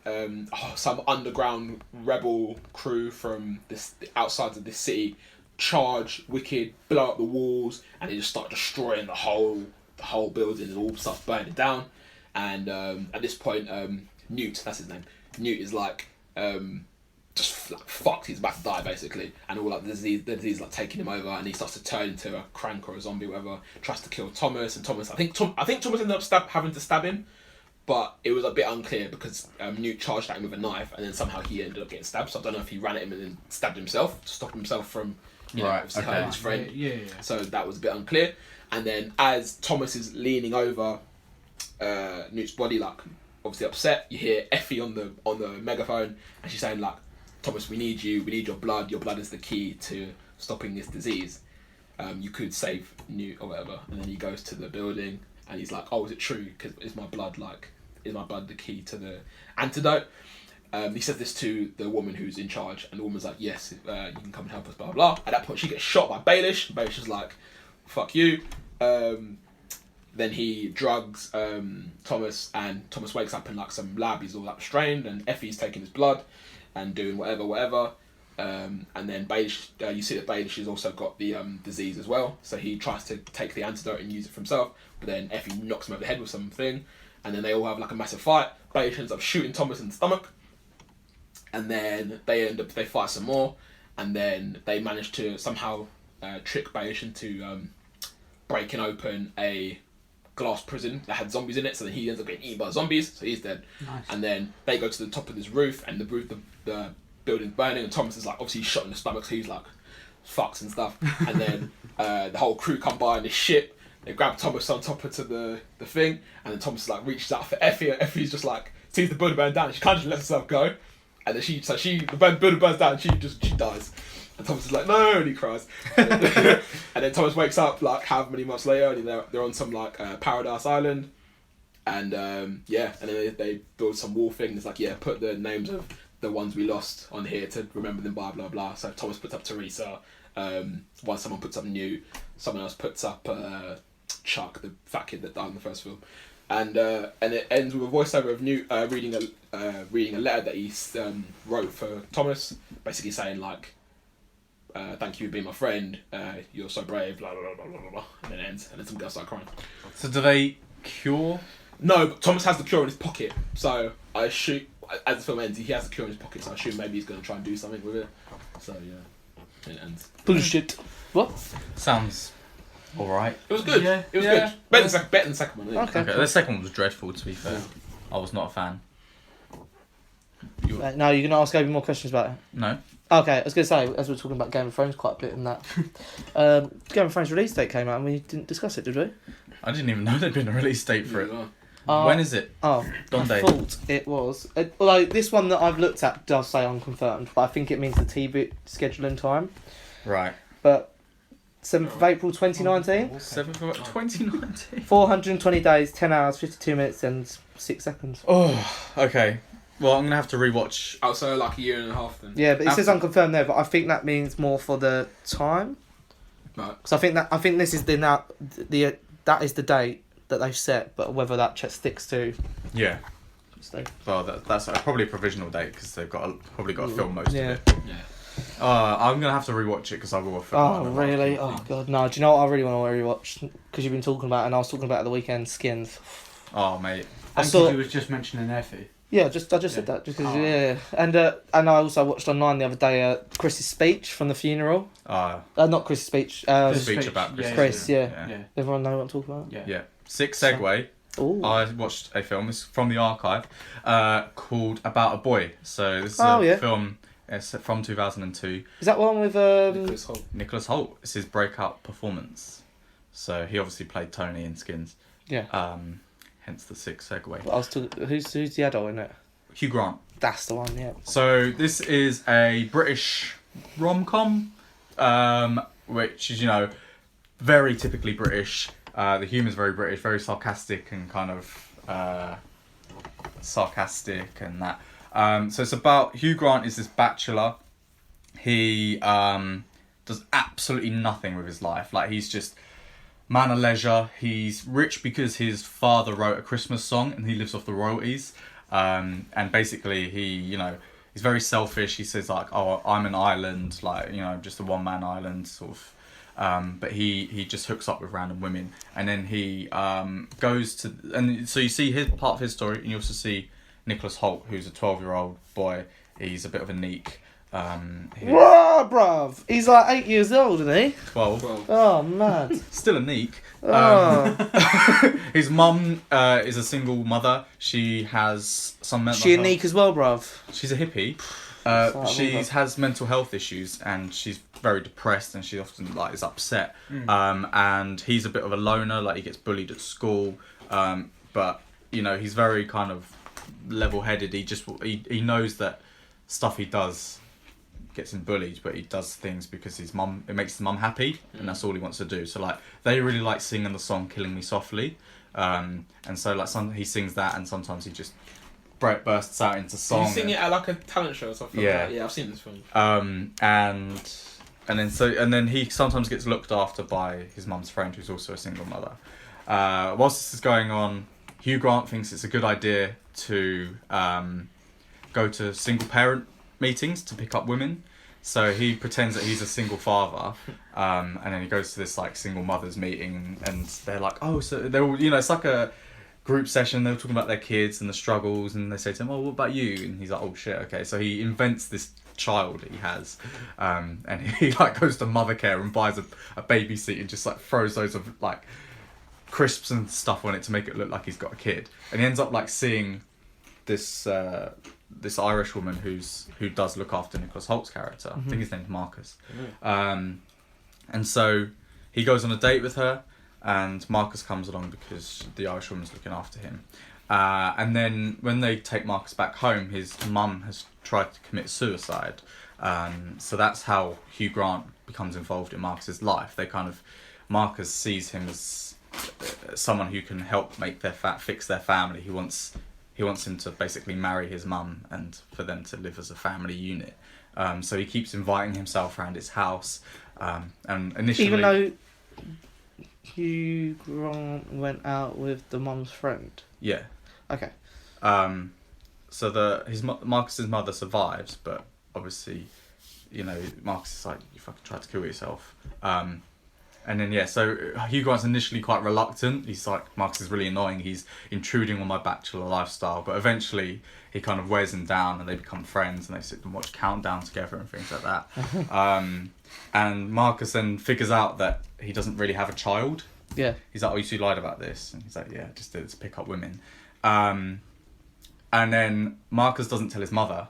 some underground rebel crew from the outside of this city charge Wicked, blow up the walls, and they just start destroying the whole building, and all starts burning down. And at this point, Newt, that's his name. Newt is like just like fucked. He's about to die basically, and all like the disease like taking him over, and he starts to turn into a crank or a zombie, or whatever. Tries to kill Thomas, and Thomas, I think Thomas ended up having to stab him, but it was a bit unclear because Newt charged at him with a knife, and then somehow he ended up getting stabbed. So I don't know if he ran at him and then stabbed himself to stop himself from obviously hurting his friend. Yeah. So that was a bit unclear. And then as Thomas is leaning over Newt's body, like obviously upset, you hear Effie on the megaphone, and she's saying like, Thomas, we need you. We need your blood. Your blood is the key to stopping this disease. You could save Newt or whatever. And then he goes to the building, and he's like, oh, is it true? Because is my blood the key to the antidote? He says this to the woman who's in charge, and the woman's like, yes, you can come and help us, blah, blah, blah. At that point, she gets shot by Baelish. Baelish is like, fuck you. Then he drugs Thomas, and Thomas wakes up in like some lab. He's all like restrained, and Effie's taking his blood and doing whatever. And then Baelish, you see that Baelish has also got the disease as well. So he tries to take the antidote and use it for himself, but then Effie knocks him over the head with something, and then they all have like a massive fight. Baelish ends up shooting Thomas in the stomach, and then they fight some more, and then they manage to somehow trick Baelish into breaking open a glass prison that had zombies in it, so then he ends up getting eaten by zombies, so he's dead. Nice. And then they go to the top of this roof, and the building's burning, and Thomas is like obviously shot in the stomach, so he's like fucked and stuff. And then the whole crew come by in this ship, they grab Thomas on top of the thing, and then Thomas like reaches out for Effie, and Effie's just like sees the building burn down, and she kind of just lets herself go, and then the building burns down, and she dies. And Thomas is like, no, and he cries. And then Thomas wakes up like however many months later, and they're on some like Paradise Island, and and then they build some wall thing. It's like, put the names of the ones we lost on here to remember them, blah blah blah. So Thomas puts up Teresa, someone puts up Newt, someone else puts up Chuck, the fat kid that died in the first film, and it ends with a voiceover of Newt reading a letter that he wrote for Thomas, basically saying like, thank you for being my friend, you're so brave, blah blah blah blah blah blah, and then it ends, and then some girls start crying. So do they cure? No, but Thomas has the cure in his pocket, so I assume as the film ends, he has the cure in his pocket, so I assume maybe he's going to try and do something with it. So yeah, it ends. Bullshit. What? Sounds alright. It was good. Yeah, It was yeah. good. Better than the second one. I think. Okay. Okay, the second one was dreadful, to be fair. I was not a fan. No, you're going to ask Obi more questions about it? No? Okay, I was going to say, as we're talking about Game of Thrones quite a bit in that, Game of Thrones release date came out and we didn't discuss it, did we? I didn't even know there'd been a release date for it. Yeah. When is it? Oh, Donde? I thought it was. Although this one that I've looked at does say unconfirmed, but I think it means the TV scheduling time. Right. But 7th of April 2019, 7th of 2019. 420 days, 10 hours, 52 minutes and 6 seconds. Oh, okay. Well, I'm going to have to rewatch. Oh, so like a year and a half then. Yeah, but it says After- unconfirmed there, but I think that means more for the time. Right. Because I think this is that is the date that they've set, but whether that sticks to. Yeah. So, Well, that's probably a provisional date because they've probably got to film most Yeah. of it. Yeah. I'm gonna have to rewatch it because I will have forgotten Oh a lot of really? key Oh things. god, no. Do you know what I really want to rewatch? Because you've been talking about it, and I was talking about it at the weekend. Skins. Oh mate, I And saw- because he was just mentioning Effie. Yeah, I just said that. Just 'cause, yeah, and I also watched online the other day Chris's speech from the funeral. Not Chris's speech. Chris' speech speech, about yeah, Chris. yeah. Yeah. Everyone know what I'm talking about? Yeah. Yeah. Sick segue. Ooh. I watched a film. It's from the archive, called About a Boy. So this is Oh, a yeah. film. It's from 2002. Is that one with Nicholas Hoult. Nicholas Hoult. It's his breakout performance. So he obviously played Tony in Skins. Yeah. Hence the sick segue. I was talking, who's the adult in it? Hugh Grant. That's the one. Yeah. So this is a British rom-com, which is, very typically British. The humour's very British, very sarcastic and kind of sarcastic and that. So it's about Hugh Grant is this bachelor. He does absolutely nothing with his life. Like, he's just man of leisure. He's rich because his father wrote a Christmas song and he lives off the royalties. And basically he's very selfish. He says like, oh, I'm an island, like, just a one-man island sort of. But he just hooks up with random women, and then he goes to, and so you see his part of his story, and you also see Nicholas Hoult, who's a 12-year-old boy. He's a bit of a neek. Whoa, bruv! He's like 8 years old, isn't he? 12. Oh, mad. Still a neek. Oh. His mum is a single mother. She has some mental She a health. neek as well, bruv. She's a hippie. Sorry, She I love has mental health issues, and she's very depressed, and she often is upset. And he's a bit of a loner. Like, he gets bullied at school, but he's very kind of level-headed. He knows that stuff he does gets him bullied, but he does things because it makes his mum happy, and that's all he wants to do. So like, they really like singing the song "Killing Me Softly," and so like he sings that, and sometimes he just bursts out into song. Did you sing it at like a talent show or something? Yeah. Like that? Yeah, I've seen this film. And then he sometimes gets looked after by his mum's friend, who's also a single mother. Whilst this is going on, Hugh Grant thinks it's a good idea to go to single parent meetings to pick up women. So he pretends that he's a single father, and then he goes to this like single mothers meeting, and they're like, oh, so they're all, it's like a group session. They're talking about their kids and the struggles, and they say to him, oh, what about you? And he's like, oh shit, okay. So he invents this child that he has, and he like goes to Mothercare and buys a baby seat and just like throws loads of like crisps and stuff on it to make it look like he's got a kid. And he ends up like seeing this Irish woman who does look after Nicholas Holt's character. I think his name's Marcus. And so he goes on a date with her, and Marcus comes along because the Irish woman's looking after him. And then when they take Marcus back home, his mum has tried to commit suicide. So that's how Hugh Grant becomes involved in Marcus's life. Marcus sees him as someone who can help make fix their family. He wants him to basically marry his mum and for them to live as a family unit. So he keeps inviting himself around his house. And initially, Even though Hugh Grant went out with the mum's friend. yeah. Okay. So Marcus's mother survives, but obviously, Marcus is like, you fucking tried to kill yourself. And then so Hugh Grant's initially quite reluctant. He's like, Marcus is really annoying. He's intruding on my bachelor lifestyle. But eventually, he kind of wears him down, and they become friends, and they sit and watch Countdown together and things like that. And Marcus then figures out that he doesn't really have a child. Yeah. He's like, oh, you lied about this. And he's like, yeah, just did it to pick up women. And then Marcus doesn't tell his mother.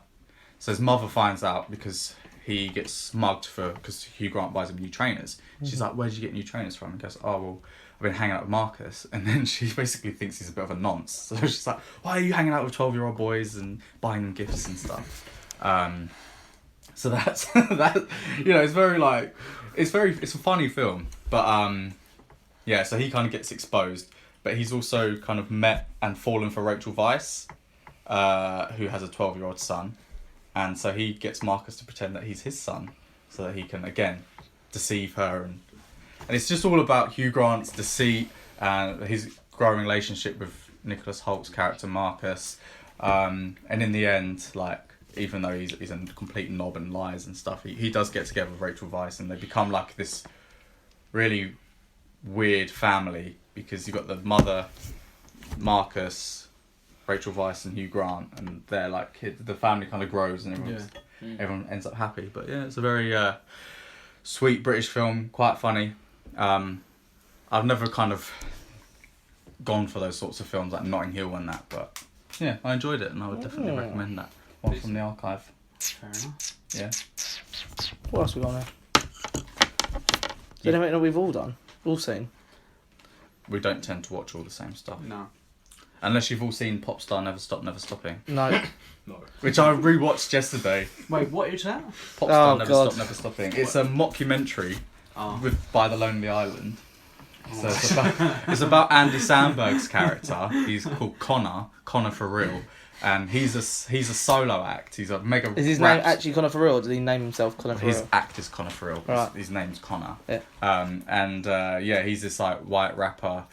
So his mother finds out because he gets mugged because Hugh Grant buys him new trainers. She's like, where did you get new trainers from? And he goes, oh, well, I've been hanging out with Marcus. And then she basically thinks he's a bit of a nonce. So she's like, why are you hanging out with 12-year-old boys and buying them gifts and stuff? So that's, it's very like, it's a funny film. But so he kind of gets exposed. But he's also kind of met and fallen for Rachel Weisz, who has a 12-year-old son. And so he gets Marcus to pretend that he's his son, so that he can, again, deceive her. And it's just all about Hugh Grant's deceit and his growing relationship with Nicholas Holt's character, Marcus. And in the end, like, even though he's a complete knob and lies and stuff, he does get together with Rachel Weisz, and they become like this really weird family, because you've got the mother, Marcus, Rachel Weisz and Hugh Grant, and they're like, the family kind of grows and everyone ends up happy. But yeah, it's a very sweet British film, quite funny. I've never kind of gone for those sorts of films like Notting Hill and that, but yeah, I enjoyed it, and I would definitely recommend that one from the archive. Fair enough. Yeah. What else we got there? Is there anything that we've all done? All seen? We don't tend to watch all the same stuff. No. Unless you've all seen Popstar Never Stop Never Stopping. No. No. Which I rewatched yesterday. Wait, what is that? Popstar Oh, Never God. Stop Never Stopping. It's a mockumentary by the Lonely Island. So it's about Andy Samberg's character. He's called Connor for real, and he's a solo act. He's a mega. Is his name actually Connor for real, or did he name himself Connor for His real? act is Connor for real. Right. His name's Connor. Yeah. He's this like white rapper.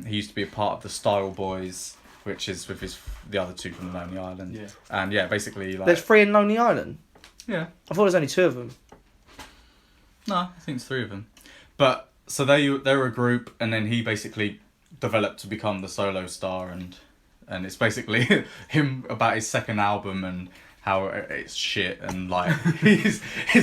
He used to be a part of the Style Boys, which is with the other two from the Lonely Island. Yeah. And yeah, basically like. There's 3 in Lonely Island? Yeah. I thought there's only 2 of them. No, I think it's 3 of them. But so they were a group, and then he basically developed to become the solo star, and it's basically him about his second album and how it's shit, and like his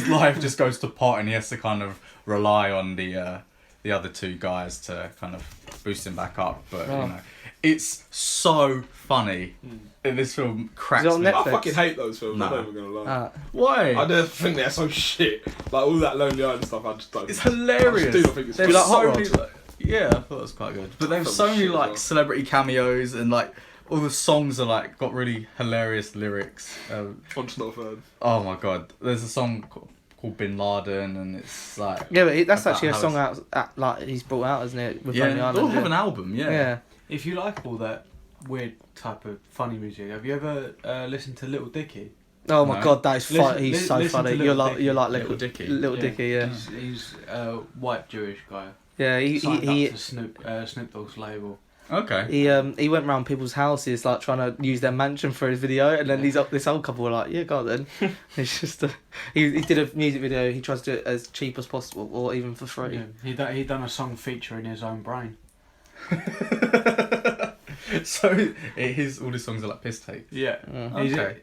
life just goes to pot, and he has to kind of rely on the other 2 guys to kind of boost him back up. But you know, it's so funny. This film cracks Is it on me Netflix? up. I fucking hate those films. Nah. I'm not even gonna lie. Why? I just think they're so shit. Like all that Lonely Island stuff, I just don't. It's I hilarious. just do not think it's They're good. like Hot so Rod. many, like, yeah, I thought it was quite good. But there's Some so many shit as like well. celebrity cameos, and like all the songs are like got really hilarious lyrics. I'm just not a fan. Oh my god, there's a song called Bin Laden, and it's like Yeah, but that's about actually a how song like he's brought out, isn't it? With Lonely they Island. all have an album. Yeah. If you like all that weird type of funny music, have you ever listened to Little Dicky? Oh my No. god, that is funny. He's so listen to funny. Little You're like Little Little Dicky. Little Dicky, yeah. He's a white Jewish guy. Yeah, Signed he up to Snoop Dogg's label. Okay. he went round people's houses like trying to use their mansion for his video, and then this old couple were like, yeah, go on then. It's just he did a music video. He tries to do it as cheap as possible, or even for free. Yeah. He done a song featuring his own brain. So all his songs are like piss takes. Yeah. Okay.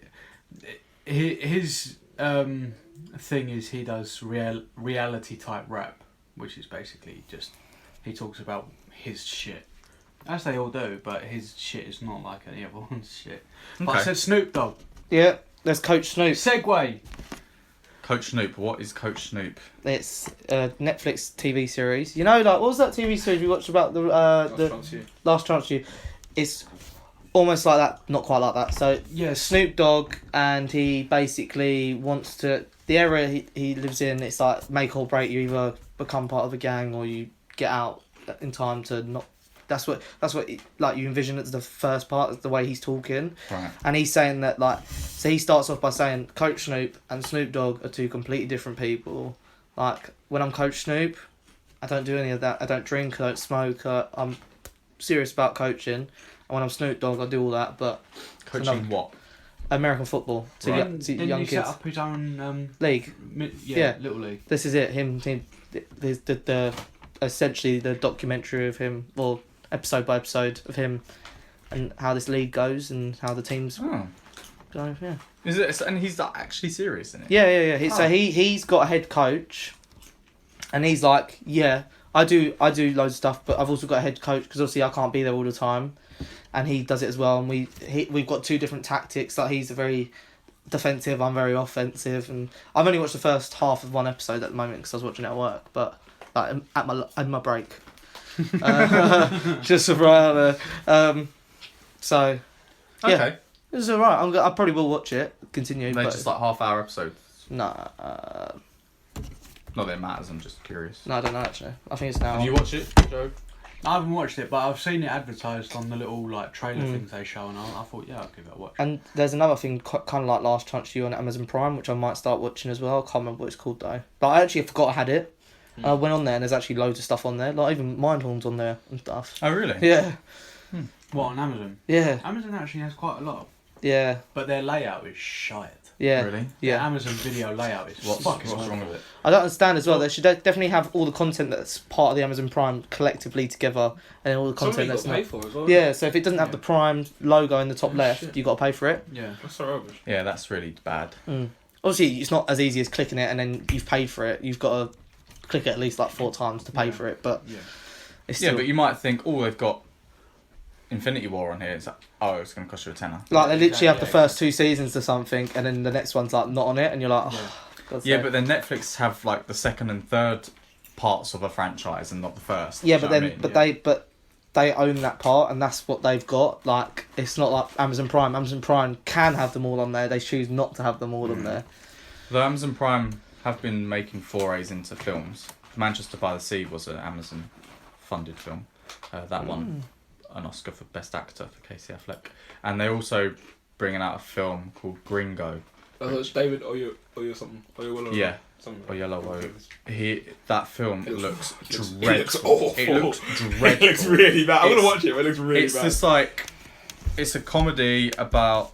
His thing is he does reality type rap, which is basically just he talks about his shit, as they all do, but his shit is not like any other one's shit. But I Okay. said Snoop Dogg. Yeah, there's Coach Snoop. Segue. Coach Snoop. What is Coach Snoop? It's a Netflix TV series. You know, like what was that TV series we watched about the Last Chance to You? It's almost like that, not quite like that. So Yes. Snoop Dogg, and he basically wants to. The area he lives in, it's like make or break. You either become part of a gang or you get out in time to not. That's what like you envision it as the first part, is the way he's talking. Right. And he's saying that like, so he starts off by saying Coach Snoop and Snoop Dogg are 2 completely different people. Like when I'm Coach Snoop, I don't do any of that. I don't drink. I don't smoke. I'm serious about coaching. And when I'm Snoop Dogg, I do all that. But Coaching what? American football to, Right. to Didn't young he kids. set up his own League. Yeah. Little League? This is it. The essentially the documentary of him, or episode by episode of him, and how this league goes and how the teams Oh. go. Yeah. Is it? And he's like, actually serious in it. Yeah. Oh. So he's got a head coach, and he's like, yeah, I do loads of stuff, but I've also got a head coach because obviously I can't be there all the time, and he does it as well. And we've got 2 different tactics. Like he's a very defensive, I'm very offensive, and I've only watched the first half of one episode at the moment because I was watching it at work, but like at my break, just right out there. So yeah. Okay. It's alright. I probably will watch it. Continue. They're but just like half-hour episodes. nah. Not that it matters. I'm just curious. No, I don't know actually. I think it's now. Have you watched it, Joe? I haven't watched it, but I've seen it advertised on the little like trailer things they show, and I thought, yeah, I'll give it a watch. And there's another thing, kind of like Last Chance to You on Amazon Prime, which I might start watching as well. I can't remember what it's called though. But I actually forgot I had it. I went on there and there's actually loads of stuff on there, like even Mindhorns on there and stuff. Oh, really? Yeah, What, on Amazon? yeah. Amazon actually has quite a lot Yeah. but their layout is shite. Yeah. Really? The Yeah. Amazon Video layout is What's fucking wrong with it? I don't understand as well. They should definitely have all the content that's part of the Amazon Prime collectively together, and all the content Something that's you got to not. pay for as well. Yeah, so if it doesn't have Yeah. the Prime logo in the top Oh, left, shit. you got to pay for it. Yeah. That's so rubbish. Yeah, that's really bad. Obviously, it's not as easy as clicking it and then you've paid for it. You've got to click it at least like 4 times to pay Yeah. for it, but Yeah. it's Yeah, still... but you might think, oh, they've got Infinity War on here. It's like, oh, it's going to cost you a tenner. Like, they literally have the Yeah, first 2 seasons or something, and then the next one's, like, not on it, and you're like, oh, Yeah. God's Yeah, sake. but then Netflix have like the second and third parts of a franchise and not the first. Yeah, Do but you then, know what I mean? but they own that part, and that's what they've got. Like, it's not like Amazon Prime. Amazon Prime can have them all on there. They choose not to have them all on there. Though Amazon Prime have been making forays into films. Manchester by the Sea was an Amazon funded film. That won an Oscar for Best Actor for Casey Affleck. And they're also bringing out a film called Gringo. It's David or something. Yeah. Something. Or Yellow. That film It looks looks dreadful. awful. It looks dreadful. It looks really bad. I'm gonna It's- watch it. But it looks really It's bad. this like, it's a comedy about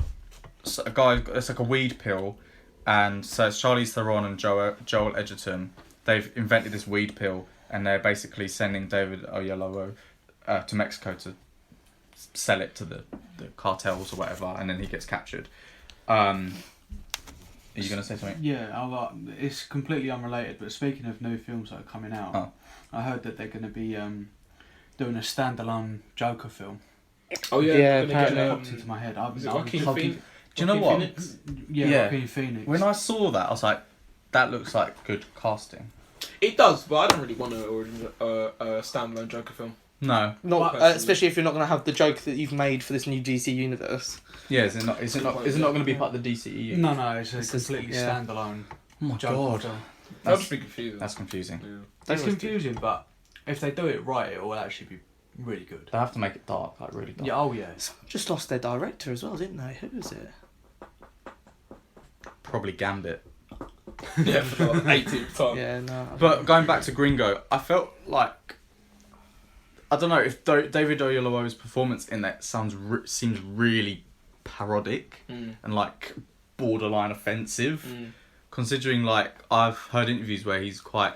a guy. It's like a weed pill, and so it's Charlize Theron and Joel Edgerton. They've invented this weed pill, and they're basically sending David Oyelowo to Mexico to sell it to the cartels or whatever, and then he gets captured. Are you gonna say something? Yeah, it's completely unrelated, but speaking of new films that are coming out, Oh. I heard that they're going to be doing a standalone Joker film. Oh yeah. Yeah, gonna apparently. get, Popped into my head. is it Joaquin Phoenix? Do you know Joaquin what? Phoenix? Yeah, Yeah. Joaquin Phoenix. When I saw that, I was like, that looks like good casting. It does, but I don't really want a standalone Joker film. No. Not, Personally. especially if you're not going to have the joke that you've made for this new DC universe. Yeah, is it not going to be part of the DCEU? No, it's a It's just- completely yeah. standalone Oh my Joker god. film. That'll just be confusing. That's confusing. Yeah. It's confusing, but if they do it right, it will actually be really good. They have to make it dark, like really dark. Yeah, oh yeah. Someone just lost their director as well, didn't they? Who was it? Probably Gambit. Yeah, for the 18th time. Yeah, no. But going back to Gringo, I felt like, I don't know if David Oyelowo's performance in that seems really parodic and like borderline offensive, considering like I've heard interviews where he's quite,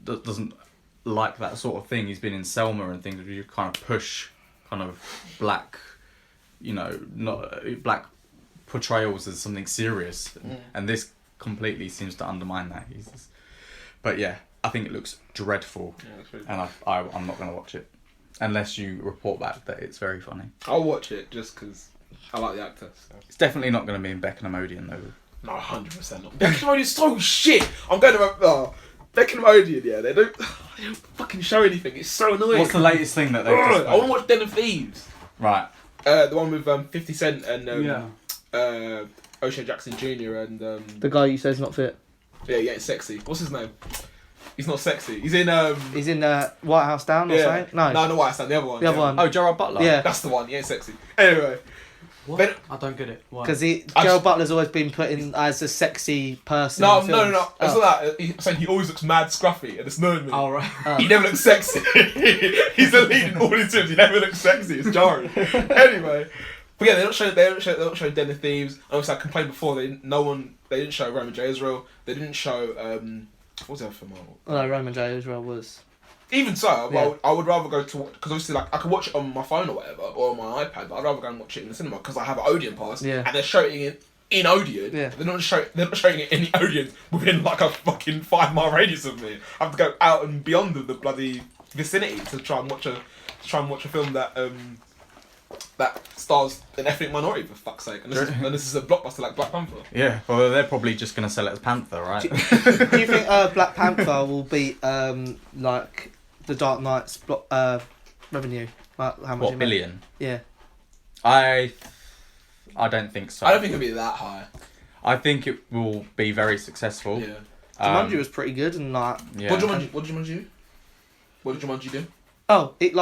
doesn't like that sort of thing. He's been in Selma and things where you kind of push kind of black, not black portrayals as something serious, and this completely seems to undermine that. But yeah, I think it looks dreadful, Yeah, that's really and I'm not going to watch it unless you report back that it's very funny. I'll watch it just because I like the actor. So. It's definitely not going to be in Beckham Odeon though. No, 100% not. Beckham Odeon's so shit. I'm going to Beckham Odeon. Yeah, they don't fucking show anything. It's so annoying. What's the latest thing that they've just I want to watch Den of Thieves. Right. The one with 50 Cent and Yeah. O'Shea Jackson Jr. and The guy you said's not fit. yeah, getting sexy. What's his name? He's not sexy. He's in He's in White House Down or something? No. no, White House Down. The other one. The other one. Oh, Gerard Butler. Yeah. That's the one. He ain't sexy. Anyway, What? They- I don't get it. Why? Because I Gerald just- Butler's always been put in as a sexy person. no. in films. It's Oh. not that. I'm saying he always looks mad scruffy, and it's annoying me. Oh, right. He never looks sexy. He's the lead in all his films. He never looks sexy. It's jarring. Anyway, but yeah, they don't show Den of Thieves. And obviously, I complained before. They didn't show Roman J. Israel. They didn't show what was the other film? No, Roman J. Israel was. Even so, Yeah. I would rather go to because obviously like I could watch it on my phone or whatever or on my iPad, but I'd rather go and watch it in the cinema because I have an Odeon pass. Yeah. And they're showing it in Odeon. Yeah. They're not showing it in the Odeon within like a fucking 5-mile radius of me. I have to go out and beyond the bloody vicinity to try and watch a film that that stars an ethnic minority, for fuck's sake. And this is a blockbuster like Black Panther. Yeah. Well, they're probably just going to sell it as Panther, right? Do you think Black Panther will beat like the Dark Knight's revenue? Like how much? What, it made? billion? Yeah. I don't think so. I don't think it'll be that high. I think it will be very successful. Yeah. Jumanji was pretty good and like. Yeah. What did Jumanji do? What did Jumanji do? Oh, it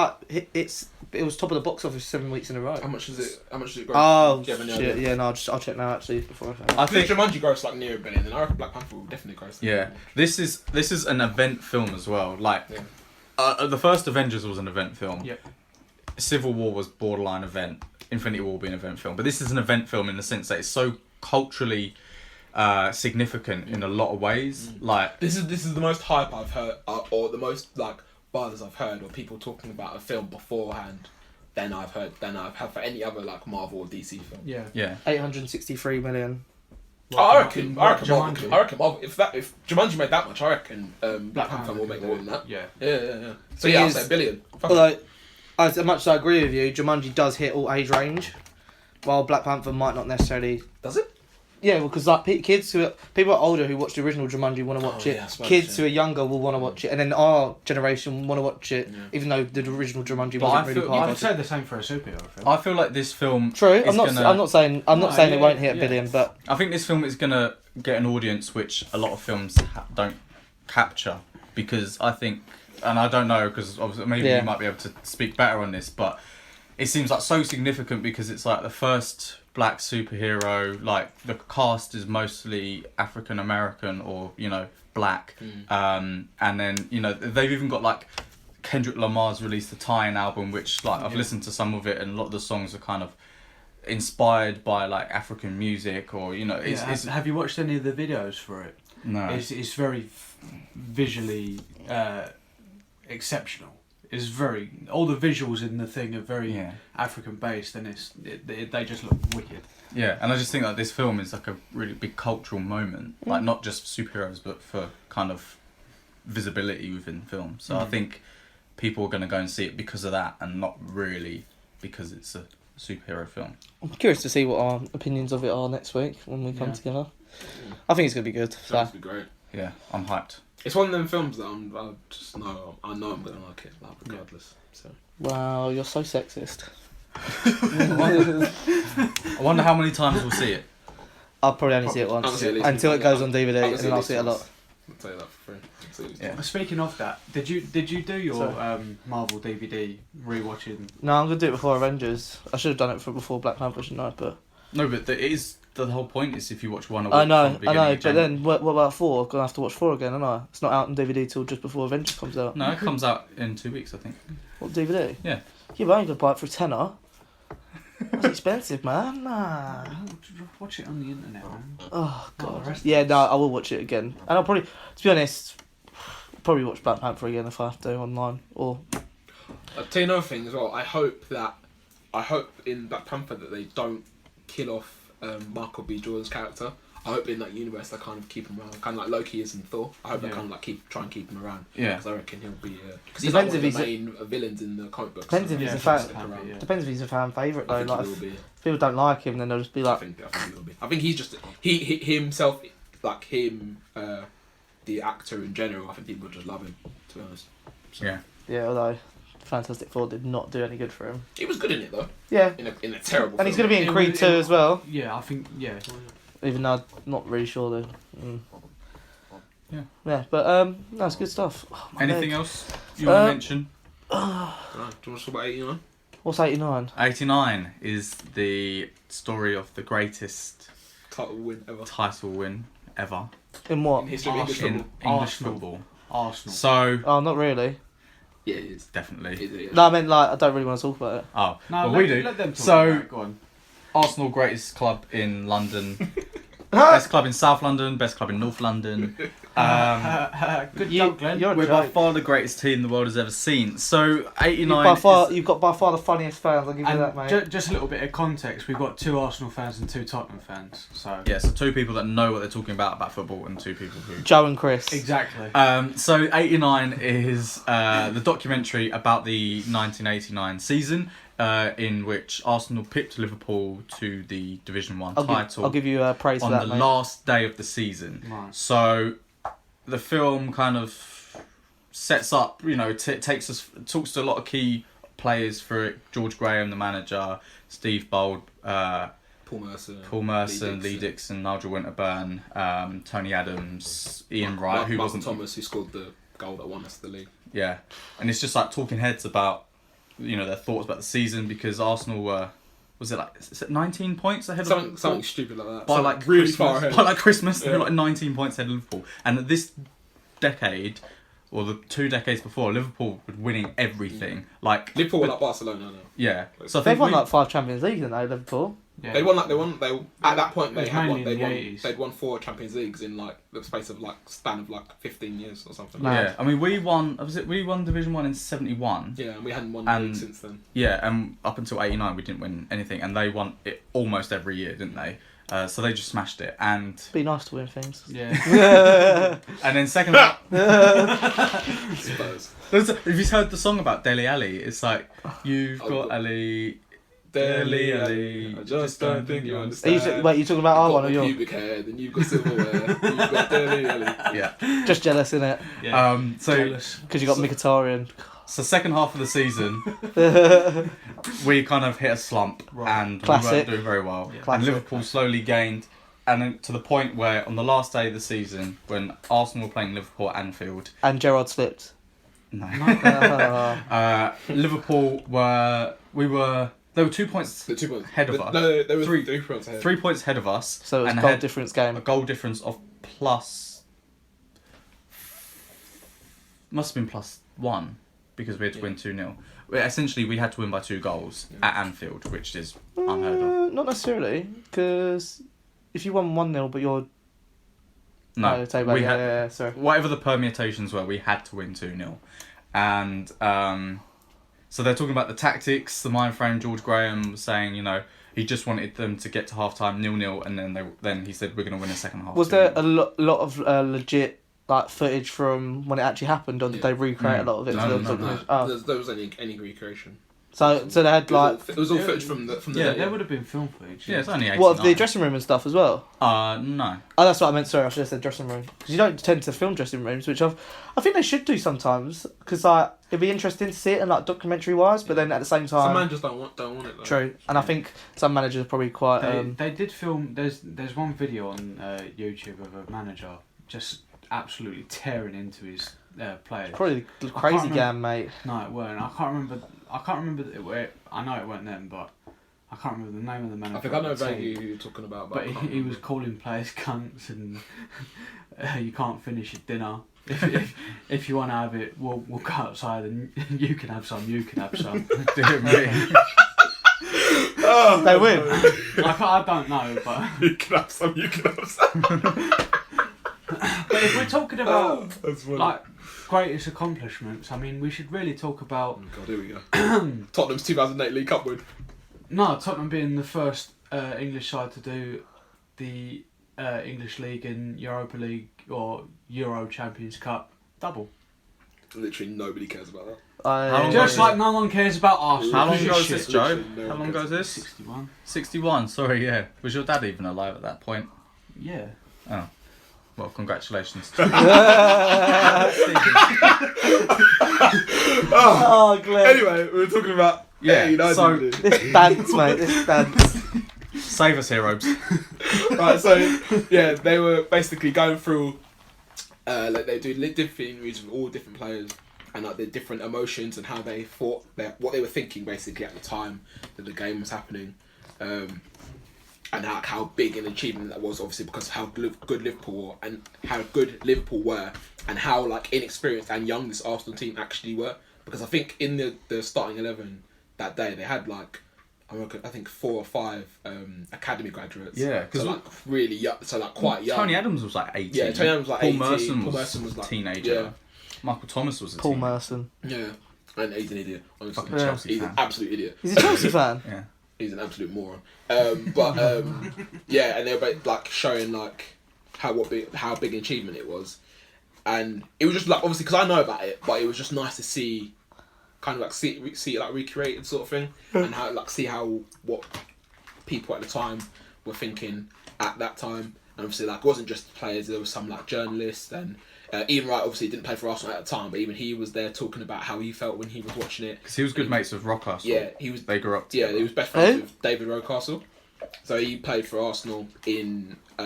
was top of the box office 7 weeks in a row. How much is it? How much did it gross? Oh Do you have any shit! idea? Yeah, no, I'll check now actually before I say. I I think think. Jumanji grossed like near $1 billion, and I reckon Black Panther will definitely gross. Yeah. This is an event film as well. Like, Yeah. the first Avengers was an event film. Yep. Civil War was borderline event. Infinity War will be an event film, but this is an event film in the sense that it's so culturally significant in a lot of ways. Like This is the most hype I've heard, or the most like buzz I've heard, or people talking about a film beforehand than I've had for any other like Marvel or DC film. Yeah. 863 million. I reckon Jumanji. Marvel, if Jumanji made that much, I reckon Black Panther will make more than that. Yeah. Yeah. So It yeah, I'll is- say $1 billion. Fuck it. Although, as much as I agree with you, Jumanji does hit all age range, while Black Panther might not necessarily. Does it? Yeah, because like people are older who watch the original Jumanji want to watch Oh, it. yeah, I suppose, Kids yeah. who are younger will want to watch it, and then our generation want to watch it, Yeah. even though the original Jumanji But I wasn't really feel- part I'd of it. say the same for a superhero film. I feel like this film. True, is I'm not saying No, it yeah, won't hit a yeah. billion, but I think this film is gonna get an audience which a lot of films don't capture, because I think, and I don't know, because obviously maybe Yeah. you might be able to speak better on this, but it seems like so significant because it's like the first black superhero. Like the cast is mostly African American or black, and then they've even got like Kendrick Lamar's released the Tie-In album, which like I've listened to some of it, and a lot of the songs are kind of inspired by like African music, or it's Have you watched any of the videos for it? no. It's very visually exceptional. It's very all the visuals in the thing are very Yeah. African based, and they just look wicked. Yeah, and I just think that this film is like a really big cultural moment, like not just for superheroes, but for kind of visibility within film. So I think people are going to go and see it because of that, and not really because it's a superhero film. I'm curious to see what our opinions of it are next week when we come Yeah. together. I think it's gonna be good. So. Sounds be great. Yeah, I'm hyped. It's one of them films that I know I'm gonna like it, like regardless. So Wow, you're so sexist. I wonder how many times we'll see it. I'll probably only see it once I'll see it at least until it goes on DVD, I'll and see then it I'll see it a lot. once. I'll tell you that for free. I'll see it at least Yeah. once. Speaking of that, did you do your Sorry. Marvel DVD rewatching? No, I'm gonna do it before Avengers. I should have done it before Black Panther, shouldn't I? But No, but the whole point is if you watch one a week. I from know, the I beginning know. of But January. then what about 4? I'm gonna have to watch 4 again, aren't I? It's not out on DVD till just before Avengers comes out. No, it comes out in 2 weeks, I think. What DVD? Yeah. Yeah, but I ain't gonna buy it for a tenner. That's expensive, man. Nah. Watch it on the internet, man. Oh the god. rest of Yeah, us. no, I will watch it again, and I'll probably, to be honest, probably watch Black Panther again if I have to online. Or I'll tell you another thing as well. I hope in Black Panther that they don't kill off Michael B. Jordan's character. I hope in that universe they kind of keep him around, kind of like Loki is in Thor. I hope they kind of like try and keep him around. Yeah. Because I reckon he'll be because he's like Depends one of if the he's main villains in the comic books. Depends if he's Yeah, a fan. stick around. Yeah. Depends if he's a fan favourite though. I think Like, he will if be. people don't like him, then they'll just be I like, think he will be. I think he's just he himself, like him, the actor in general. I think people just love him. To be honest. So, Yeah. yeah. Although Fantastic Four did not do any good for him. He was good in it though. Yeah, In a terrible. and he's film. gonna be in It Creed was- 2 as well. Yeah, I think Even though I'm not really sure though. Yeah. Yeah, but that's good stuff. Oh, my Anything leg. else you want to Uh, mention? Right, do you want to talk about 89? What's 89? 89 is the story of the greatest Title win ever. title win ever In what? In history of English in football. English Arsenal. football. Arsenal. So, Oh, not really. Yeah, it is. definitely. It is, yeah. No, I mean like I don't really want to talk about it. Oh, No, well, we do. Let them talk So- about it. Go on. Arsenal, greatest club in London. Best club in South London, best club in North London. Good You- job, Glenn. you're a We're by joke. far the greatest team the world has ever seen. So, 89 You've got by far the funniest fans. I'll give you And that, mate. just a little bit of context. We've got 2 Arsenal fans and 2 Tottenham fans. So Yeah, so 2 people that know what they're talking about football, and 2 people who... Joe and Chris. exactly. So 89 is the documentary about the 1989 season, in which Arsenal pipped Liverpool to the Division 1 title I'll give you praise for on that, the mate. last day of the season. Right. So the film kind of sets up, talks to a lot of key players for it. George Graham, the manager, Steve Bold, Paul Merson, Paul Merson, Lee Dixon, Nigel Winterburn, Tony Adams, Ian Wright, who Michael wasn't... Thomas, who scored the goal that won us the league. Yeah, and it's just like talking heads about, their thoughts about the season, because Arsenal were, was it 19 points ahead of Liverpool? Something stupid like that. By Something really really far ahead. By Christmas, they Yeah. were 19 points ahead of Liverpool. And this decade, or the 2 decades before, Liverpool were winning everything. Like Liverpool were like Barcelona now. yeah. So I They've think won like 5 Champions Leagues, didn't they, Liverpool? Yeah. They won at that point It was they had mainly won, in the 80s. they'd won 4 Champions Leagues in like the space of like span of like 15 years or something. Mad. yeah. I mean, we won Division 1 in 71. Yeah, and we hadn't won And- the league since then. Yeah, and up until 89 we didn't win anything, and they won it almost every year, didn't they? So they just smashed it, and Be nice to win things. Yeah. and then second. Spurs. Have you heard the song about Dele Alli? It's like you've got Ali. Dele Alli. I just don't think you Are understand. you talking about our Got one or the your? pubic hair, then you've got silverware, you've got Dele Alli. Yeah. Just jealous, innit? Yeah. So Jealous. Because you got Mkhitaryan. second half of the season, we kind of hit a slump, Right. and we Classic. weren't doing very well. Yeah. And Classic. Liverpool slowly gained, and then to the point where on the last day of the season, when Arsenal were playing Liverpool at Anfield, And Gerrard slipped. no, Uh, Liverpool they were 2 points The 2 points. Ahead of us. No, there was Three. 3 points ahead. 3 points ahead of us, so it was and a goal had difference a game. goal difference of plus. Must have been +1 because we had to win 2-0. Essentially, we had to win by 2 goals at Anfield, which is unheard of. Not necessarily, because if you won 1-0, but you're No, table, we yeah, had yeah, sorry. whatever the permutations were, we had to win 2-0, and so they're talking about the tactics, the mind frame. George Graham was saying, he just wanted them to get to half time 0-0, and then he said we're going to win a second half. Was there 2-0. a lot of legit like footage from when it actually happened, or did they recreate a lot of it? No, for the no. Oh. There was any recreation. So they had like It was all footage from the Yeah, day. there would have been film footage. Yeah, it's only 89. what of the dressing room and stuff as well. No. Oh, that's what I meant. Sorry, I should have said dressing room because you don't tend to film dressing rooms, which I think they should do sometimes because like it'd be interesting to see it and like documentary wise, but then at the same Some time, managers don't want it though. true. And I think some managers are probably quite. They did film. There's one video on YouTube of a manager just absolutely tearing into his players. Probably the I can't crazy remember- game, mate. No, it weren't. I can't remember. I know it weren't them, but I can't remember the name of the manager. I think I know of the vaguely team. who you're talking about, But I can't he was remember. calling players cunts and you can't finish your dinner. If you want to have it, we'll go outside and you can have some. You can have some. Dear me. They win. I don't know, but You can have some. You can have some. but if we're talking about That's funny. like greatest accomplishments, I mean, we should really talk about Oh God, here we go. Tottenham's 2008 League Cup win. Tottenham being the first English side to do the English League and Europa League or Euro Champions Cup double. Literally nobody cares about that. How long Just ago- like no one cares about Arsenal. How long Who's ago was shit? this, Joe? Literally no How one long ago cares. was this? 61. 61. Sorry, yeah. Was your dad even alive at that point? Yeah. Oh. Well, congratulations. Oh, Glenn. Anyway, we were talking about Yeah, United. so- This dance, mate. This dance. Save us, heroes. Right, so yeah, they were basically going through, like they do different interviews with all different players and like the different emotions and how they thought what they were thinking basically at the time that the game was happening, and how big an achievement that was, obviously because of how good Liverpool were and how good Liverpool were and how like inexperienced and young this Arsenal team actually were. Because I think in the starting 11 that day they had like, I think 4 or 5 academy graduates. Yeah, 'cause so like really young, so like quite young. Tony Adams was like 18. Yeah, Tony Adams was like Paul 18. Merson Paul was, Merson was like teenager. yeah. Michael Thomas was a Paul teenager. Merson. Yeah, and he's an idiot. Honestly. Fucking Chelsea He's fan. an absolute idiot. He's a Chelsea fan. Yeah. He's an absolute moron. Yeah, and they were like showing like how big an achievement it was, and it was just like obviously because I know about it, but it was just nice to see, kind of like see it like recreated sort of thing, and how like see how what people at the time were thinking at that time, and obviously like it wasn't just players, there was some like journalists and. Ian Wright obviously didn't play for Arsenal at the time, but even he was there talking about how he felt when he was watching it. Because he was good mates with Rockcastle. Yeah, he was. They grew up Yeah, together. he was best friends with David Rocastle. So he played for Arsenal in the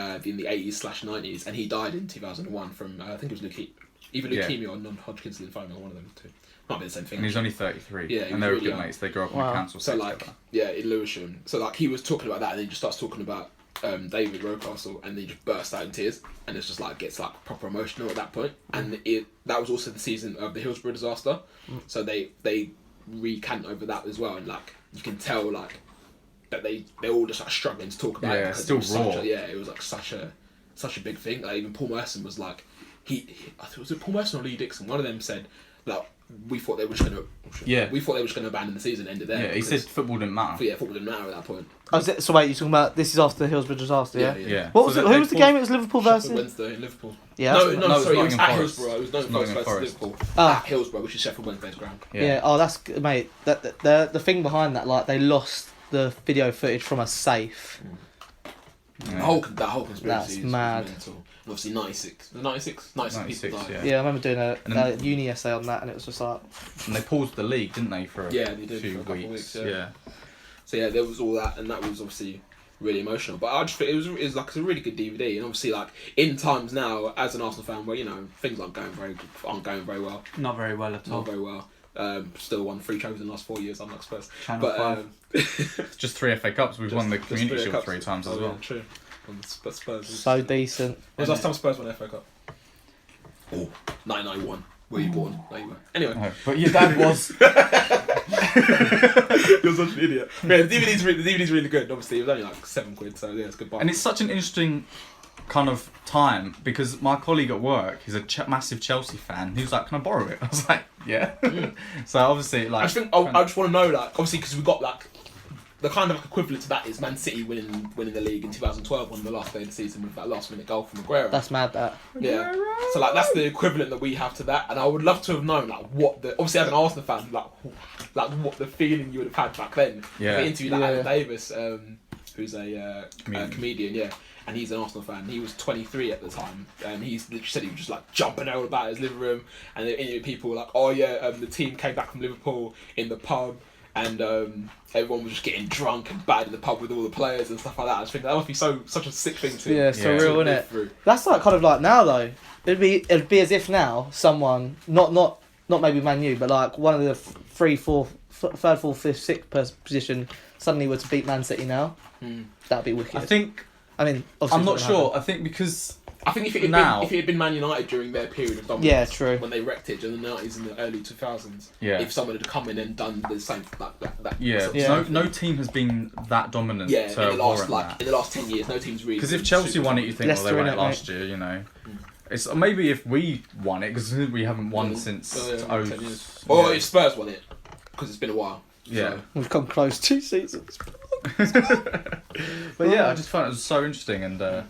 80s/90s, and he died in 2001 from I think it was leukemia or non-Hodgkin's lymphoma, one of them two. Might be the same thing. And he's only 33. Yeah, he and was they were really good young. mates. They grew up in Wow. a council So estate like together. yeah, in Lewisham. So like he was talking about that, and then he just starts talking about David Rocastle, and he just burst out in tears, and it's just like gets like proper emotional at that point. And that was also the season of the Hillsborough disaster, so they recant over that as well, and like you can tell like that they're all just like struggling to talk about it. Yeah, still raw. It was like such a big thing. Like even Paul Merson was like, I think was it Paul Merson or Lee Dixon? One of them said like we thought they were just gonna abandon the season, end it there. Yeah, he said football didn't matter. Yeah, football didn't matter at that point. So wait, you're talking about this is after the Hillsborough disaster, yeah? Yeah. What was it? Who was the game? It was Liverpool versus. Sheffield Wednesday in Liverpool. Yeah. No, sorry, it was Nottingham at Forest. Hillsborough. It was Nottingham Forest versus Liverpool. At Hillsborough, which is Sheffield Wednesday's ground. Yeah. Oh, that's mate. The thing behind that, like they lost the video footage from a safe. Yeah. The whole conspiracy That's is mad. mental. And obviously 96 people died. Yeah, I remember doing a uni essay on that, and it was just like. And they paused the league, didn't they, for they did few for a couple weeks? of weeks. Yeah. So yeah, there was all that, and that was obviously really emotional. But I just think it was like it's a really good DVD, and obviously like in times now as an Arsenal fan where things aren't going very well. Not very well at all. Not very well. Still won 3 trophies in the last 4 years. I'm not Spurs. Channel 5. It's just 3 FA Cups. We've won the Community Shield 3 times as well. Yeah, true. On Spurs. So decent. When was the last time Spurs won the FA Cup? Oh, 1991. Were you born? No, you weren't. Anyway. No, but your dad was. You're such an idiot. Yeah, the DVD's really good. Obviously, it was only like £7, so yeah, it's good. And it's such an interesting kind of time because my colleague at work, he's a massive Chelsea fan. He was like, "Can I borrow it?" I was like, "Yeah." So obviously, like, I just want to know, like, obviously, because we got like the kind of like equivalent to that is Man City winning the league in 2012 on the last day of the season with that last minute goal from Aguero. That's mad. That. Yeah. So like that's the equivalent that we have to that, and I would love to have known like what the obviously as an Arsenal fan like what the feeling you would have had back then. Yeah. We interviewed Alan Davis, who's a comedian, yeah. And he's an Arsenal fan. He was 23 at the time, and he literally said he was just like jumping out about his living room. And they interviewed people like, "Oh yeah, the team came back from Liverpool in the pub, and everyone was just getting drunk and bad in the pub with all the players and stuff like that." I just think that must be such a sick thing to surreal, isn't it? That's like kind of like now though. It'd be as if now someone not maybe Man U, but like one of the 3, 4, 3rd, 4th, 5th, 6th position suddenly were to beat Man City now. That'd be wicked. I mean, I'm not sure. I think because if it had been Man United during their period of dominance, yeah, true, when they wrecked it in the 90s and the early 2000s, yeah, if someone had come in and done the same no team has been that dominant. Yeah, in the last 10 years, no team's really. Because if Chelsea won it, you think Leicester they won it last year, you know. It's maybe if we won it because we haven't won since 10 years. Or if Spurs won it because it's been a while. Yeah, so. We've come close 2 seasons. But yeah, I just found it was so interesting and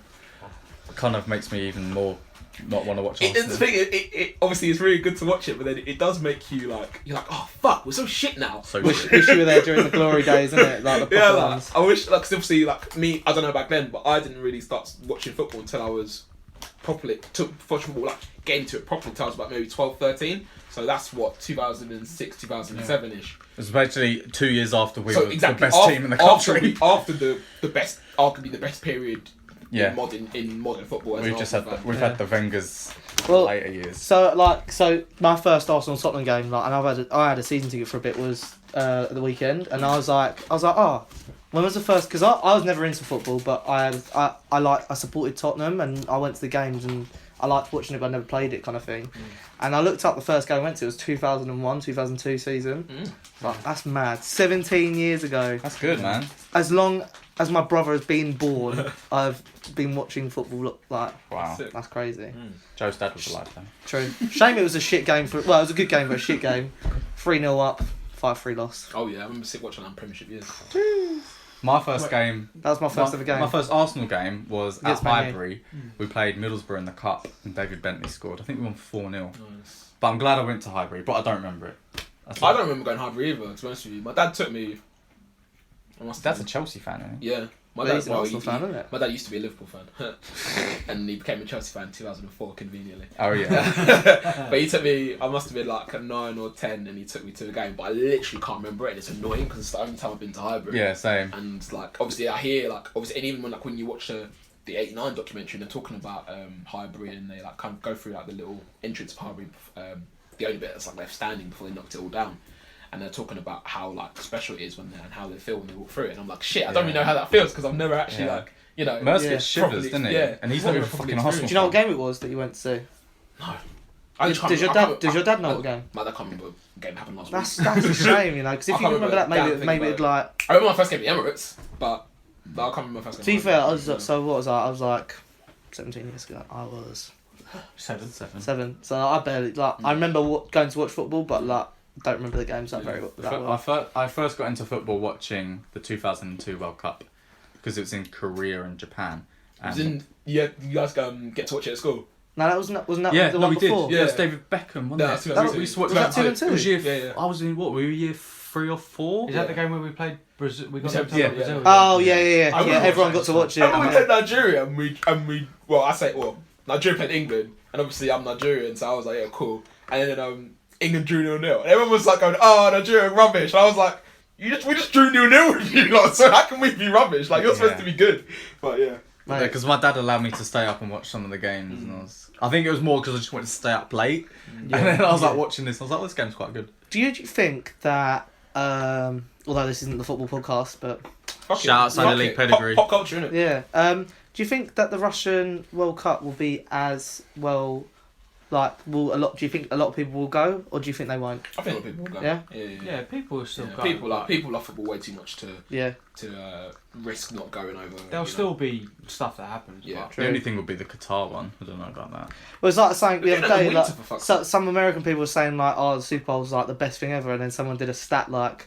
kind of makes me even more not want to watch Arsenal. The thing, it obviously it's really good to watch it, but then it does make you like you're like, oh fuck, we're so shit now. So wish you were there during the glory days, isn't it? Like the proper ones. I wish, like, 'cause obviously, like me, I don't know back then, but I didn't really start watching football until I was getting to it properly until I was about maybe 12, 13. So that's what 2006, 2007 ish. It was basically 2 years after we were the best team in the country. country. After the best, arguably the best period Yeah. in modern football. We've just had the Wenger's later years. So my first Arsenal Tottenham game, like, and I had a season ticket for a bit, was at the weekend, and I was like, oh, when was the first? Because I was never into football, but I supported Tottenham, and I went to the games, and I liked watching it, but I never played it, kind of thing. And I looked up the first game I went to. It was 2001, 2002 season. Like, that's mad. 17 years ago. That's good, man. As long as my brother has been born, I've been watching football. Like, wow, that's crazy. Joe's dad was alive then. True. Shame it was a shit game it was a good game, but a shit game. 3-0 up, 5-3 loss. Oh yeah, I remember watching that in Premiership years. My first game. That was my first ever game. My first Arsenal game was Against at Man U. Highbury. We played Middlesbrough in the cup, and David Bentley scored. I think we won 4-0. Nice. But I'm glad I went to Highbury, but I don't remember it. I don't remember going to Highbury either, to be honest with you. My dad took me. That's a Chelsea fan, isn't he? Yeah. My dad's an Arsenal fan, isn't it? My dad used to be a Liverpool fan. And he became a Chelsea fan in 2004, conveniently. Oh, yeah. But he took me, I must have been like a 9 or 10, and he took me to the game. But I literally can't remember it, and it's annoying because it's the only time I've been to Highbury. Yeah, same. And like, obviously, I hear, like, and even when you watch the 89 documentary, and they're talking about Highbury, and they like kind of go through like the little entrance of Highbury, the only bit that's like left standing before they knocked it all down. And they're talking about how like special it is and how they feel when they walk through it. And I'm like, shit, I don't really know how that feels because I've never actually You know, Merce Yeah. gets shivers, Properly- didn't he? yeah. And he's What not a even proper fucking experience. Arsenal. Do you know what game it was that you went to see? no. Does your dad know what game? Man, I can't remember what game happened last That's week. a shame, you know, because I if you can't remember that, remember maybe that thing it'd about like. I remember my first game at the Emirates, but I can't remember my first game. To be fair, so what was I? I was like 17 years ago. I was 7. 7. So I barely I remember going to watch football, but like don't remember the games that very well. I first got into football watching the 2002 World Cup because it was in Korea and Japan. You guys get to watch it at school. No, that wasn't that Yeah, the no, one we did. before? Yeah, Yeah. it was David Beckham, wasn't No, it? that's 2002. We used to watch Was that that. 2002? It was year. Yeah. I was in what? We were year 3 or 4. Is that the game where we played Brazil? We got Yeah. them to Yeah. Brazil. Oh yeah. I remember Everyone got watching to watch it. I remember we played Nigeria and we Nigeria played England and obviously I'm Nigerian, so I was like, yeah, cool. And then England drew 0-0 and everyone was like going, oh, Nigeria rubbish. And I was like, we just drew 0-0 with you lot, so how can we be rubbish? Like you're supposed to be good. But yeah. Because my dad allowed me to stay up and watch some of the games, and I think it was more because I just wanted to stay up late. And then I was like watching this, and I was like, this game's quite good. Do you think that, although this isn't the football podcast, but Shout out Sunday League pedigree. Pop culture, innit? yeah, do you think that the Russian World Cup will be as well? Do you think a lot of people will go, or do you think they won't? I think a lot of people will go. Yeah? Yeah, people will still go. People love football way too much to risk not going over. There'll still be stuff that happens. Yeah. but The only thing would be the Qatar one. I don't know about that. Well, it's like saying the They're other doing it day, in like winter, for fuck's sake. some American people were saying like, "Oh, the Super Bowl's like the best thing ever," and then someone did a stat like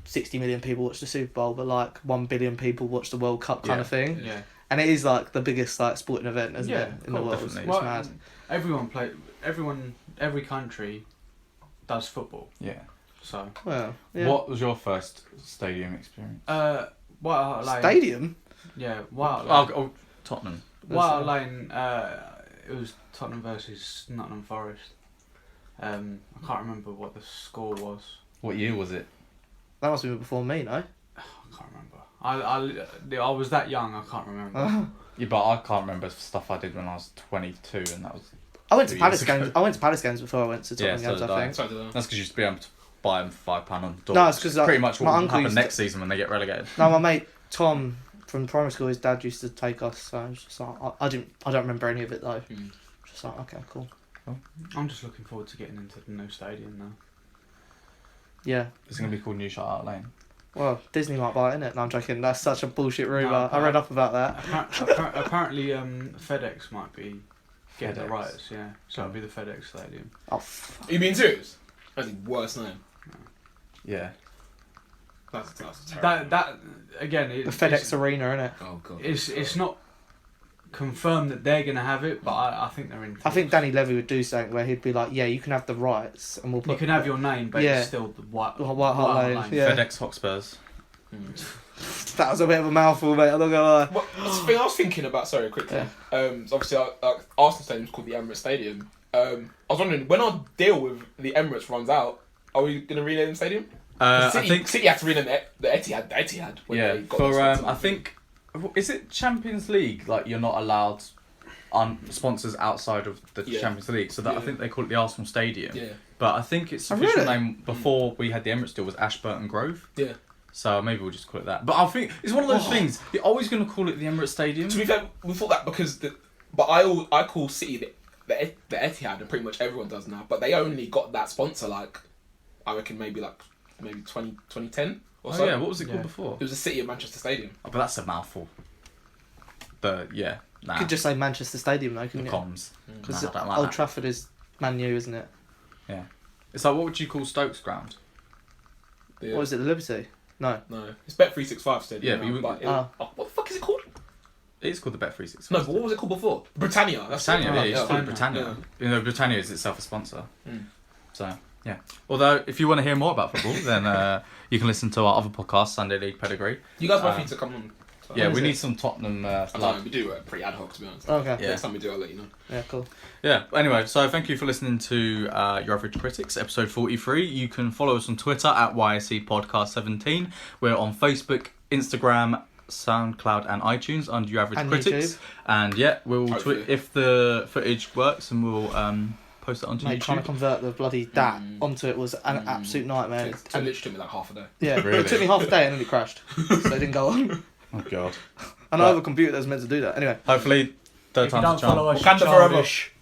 60 million people watch the Super Bowl, but like 1 billion people watch the World Cup kind Yeah. of thing. yeah. And it is like the biggest like sporting event, isn't it, in the world? definitely. It's Well, mad. every country does football. Yeah. So, Well, yeah. What was your first stadium experience? White Hart Lane. Stadium? Yeah, White Hart Lane. Tottenham. White Hart Lane. It was Tottenham versus Nottingham Forest. I can't remember what the score was. What year was it? That must have been before me, no? I can't remember. I was that young. I can't remember. Yeah, but I can't remember stuff I did when I was 22, and that was. I went to 2 Palace years ago. games. I went to Palace games before I went to Yeah, Tottenham so games. did I I. think. So I don't know. That's because you used to be able to buy them for £5 on the door. No, it's 'cause, pretty much my what will uncle happen used to- next season when they get relegated. No, my mate Tom from primary school, his dad used to take us. So I was just like, I don't remember any of it though. Just like, okay, cool. I'm just looking forward to getting into the new stadium now. Yeah. It's going to be called New Shot Art Lane. Well, Disney might buy it, innit? No, I'm joking. That's such a bullshit rumour. No, I read up about that. Apparently, FedEx might be getting the FedEx. rights. Yeah, so it'll be the FedEx Stadium. Oh, Are you being serious? That's the worst name. Yeah. That's terrible. That again, the FedEx Arena, innit? Oh god. It's not confirmed that they're gonna have it, but I think they're in. I think Danny Levy would do something where he'd be like, "Yeah, you can have the rights, and we'll put." You can have your name, but Yeah. it's still the White Hart Lane, yeah. FedEx Hotspurs. That was a bit of a mouthful, mate. I'm not gonna lie. Well, that's the thing I was thinking about. Sorry, quickly. So obviously, Arsenal Stadium's called the Emirates Stadium. I was wondering when our deal with the Emirates runs out, are we going to rename the stadium? I City, think. City had to rename the Etihad. The Etihad. When Yeah. they got For the sponsor. I think, is it Champions League? Like you're not allowed sponsors outside of the Yeah. Champions League, so that I Yeah. think they call it the Arsenal Stadium. Yeah. But I think its Oh, official really? name before we had the Emirates deal was Ashburton Grove. Yeah. So maybe we'll just call it that. But I think it's one of those things. You're always going to call it the Emirates Stadium. To be fair, we thought that because I call City the Etihad, and pretty much everyone does now. But they only got that sponsor like I reckon maybe 2010 or so. Oh yeah, what was it called Yeah. before? It was the City of Manchester Stadium. Oh, but that's a mouthful. Nah. You could just say Manchester Stadium, though, the couldn't you? comms. Because Nah, I don't like Old that. Trafford is Man U, isn't it? Yeah. It's like, what would you call Stokes ground? Yeah. What is it, the Liberty? No. No, it's Bet365 Stadium. Yeah, but you now, would- what the fuck is it called? It is called the Bet365. No, but what was it called before? Britannia. That's Britannia, it. yeah, you just call it Britannia. Britannia. You know, Britannia is itself a sponsor. Mm. So, yeah. Although, if you want to hear more about football, then you can listen to our other podcast, Sunday League Pedigree. You guys both need to come on. Yeah, is we it? need some Tottenham I don't know, love. we do pretty ad hoc to be honest. Okay. Yeah. Next time we do, I'll let you know. Yeah, cool. Yeah, anyway, so thank you for listening to Your Average Critics, episode 43. You can follow us on Twitter at YSC Podcast 17. We're on Facebook, Instagram, SoundCloud and iTunes under Your Average And Critics. YouTube. And yeah, we'll Hopefully. if the footage works, and we'll post it onto Mate, trying to YouTube. convert the bloody DAT onto it was an absolute nightmare. It literally took me like half a day. Yeah, Really? it took me half a day and then it crashed. So it didn't go on. Oh, God. And I have a computer that's meant to do that. Anyway. Hopefully, third If you time's don't a charm. follow us, Wakanda you're forever. childish.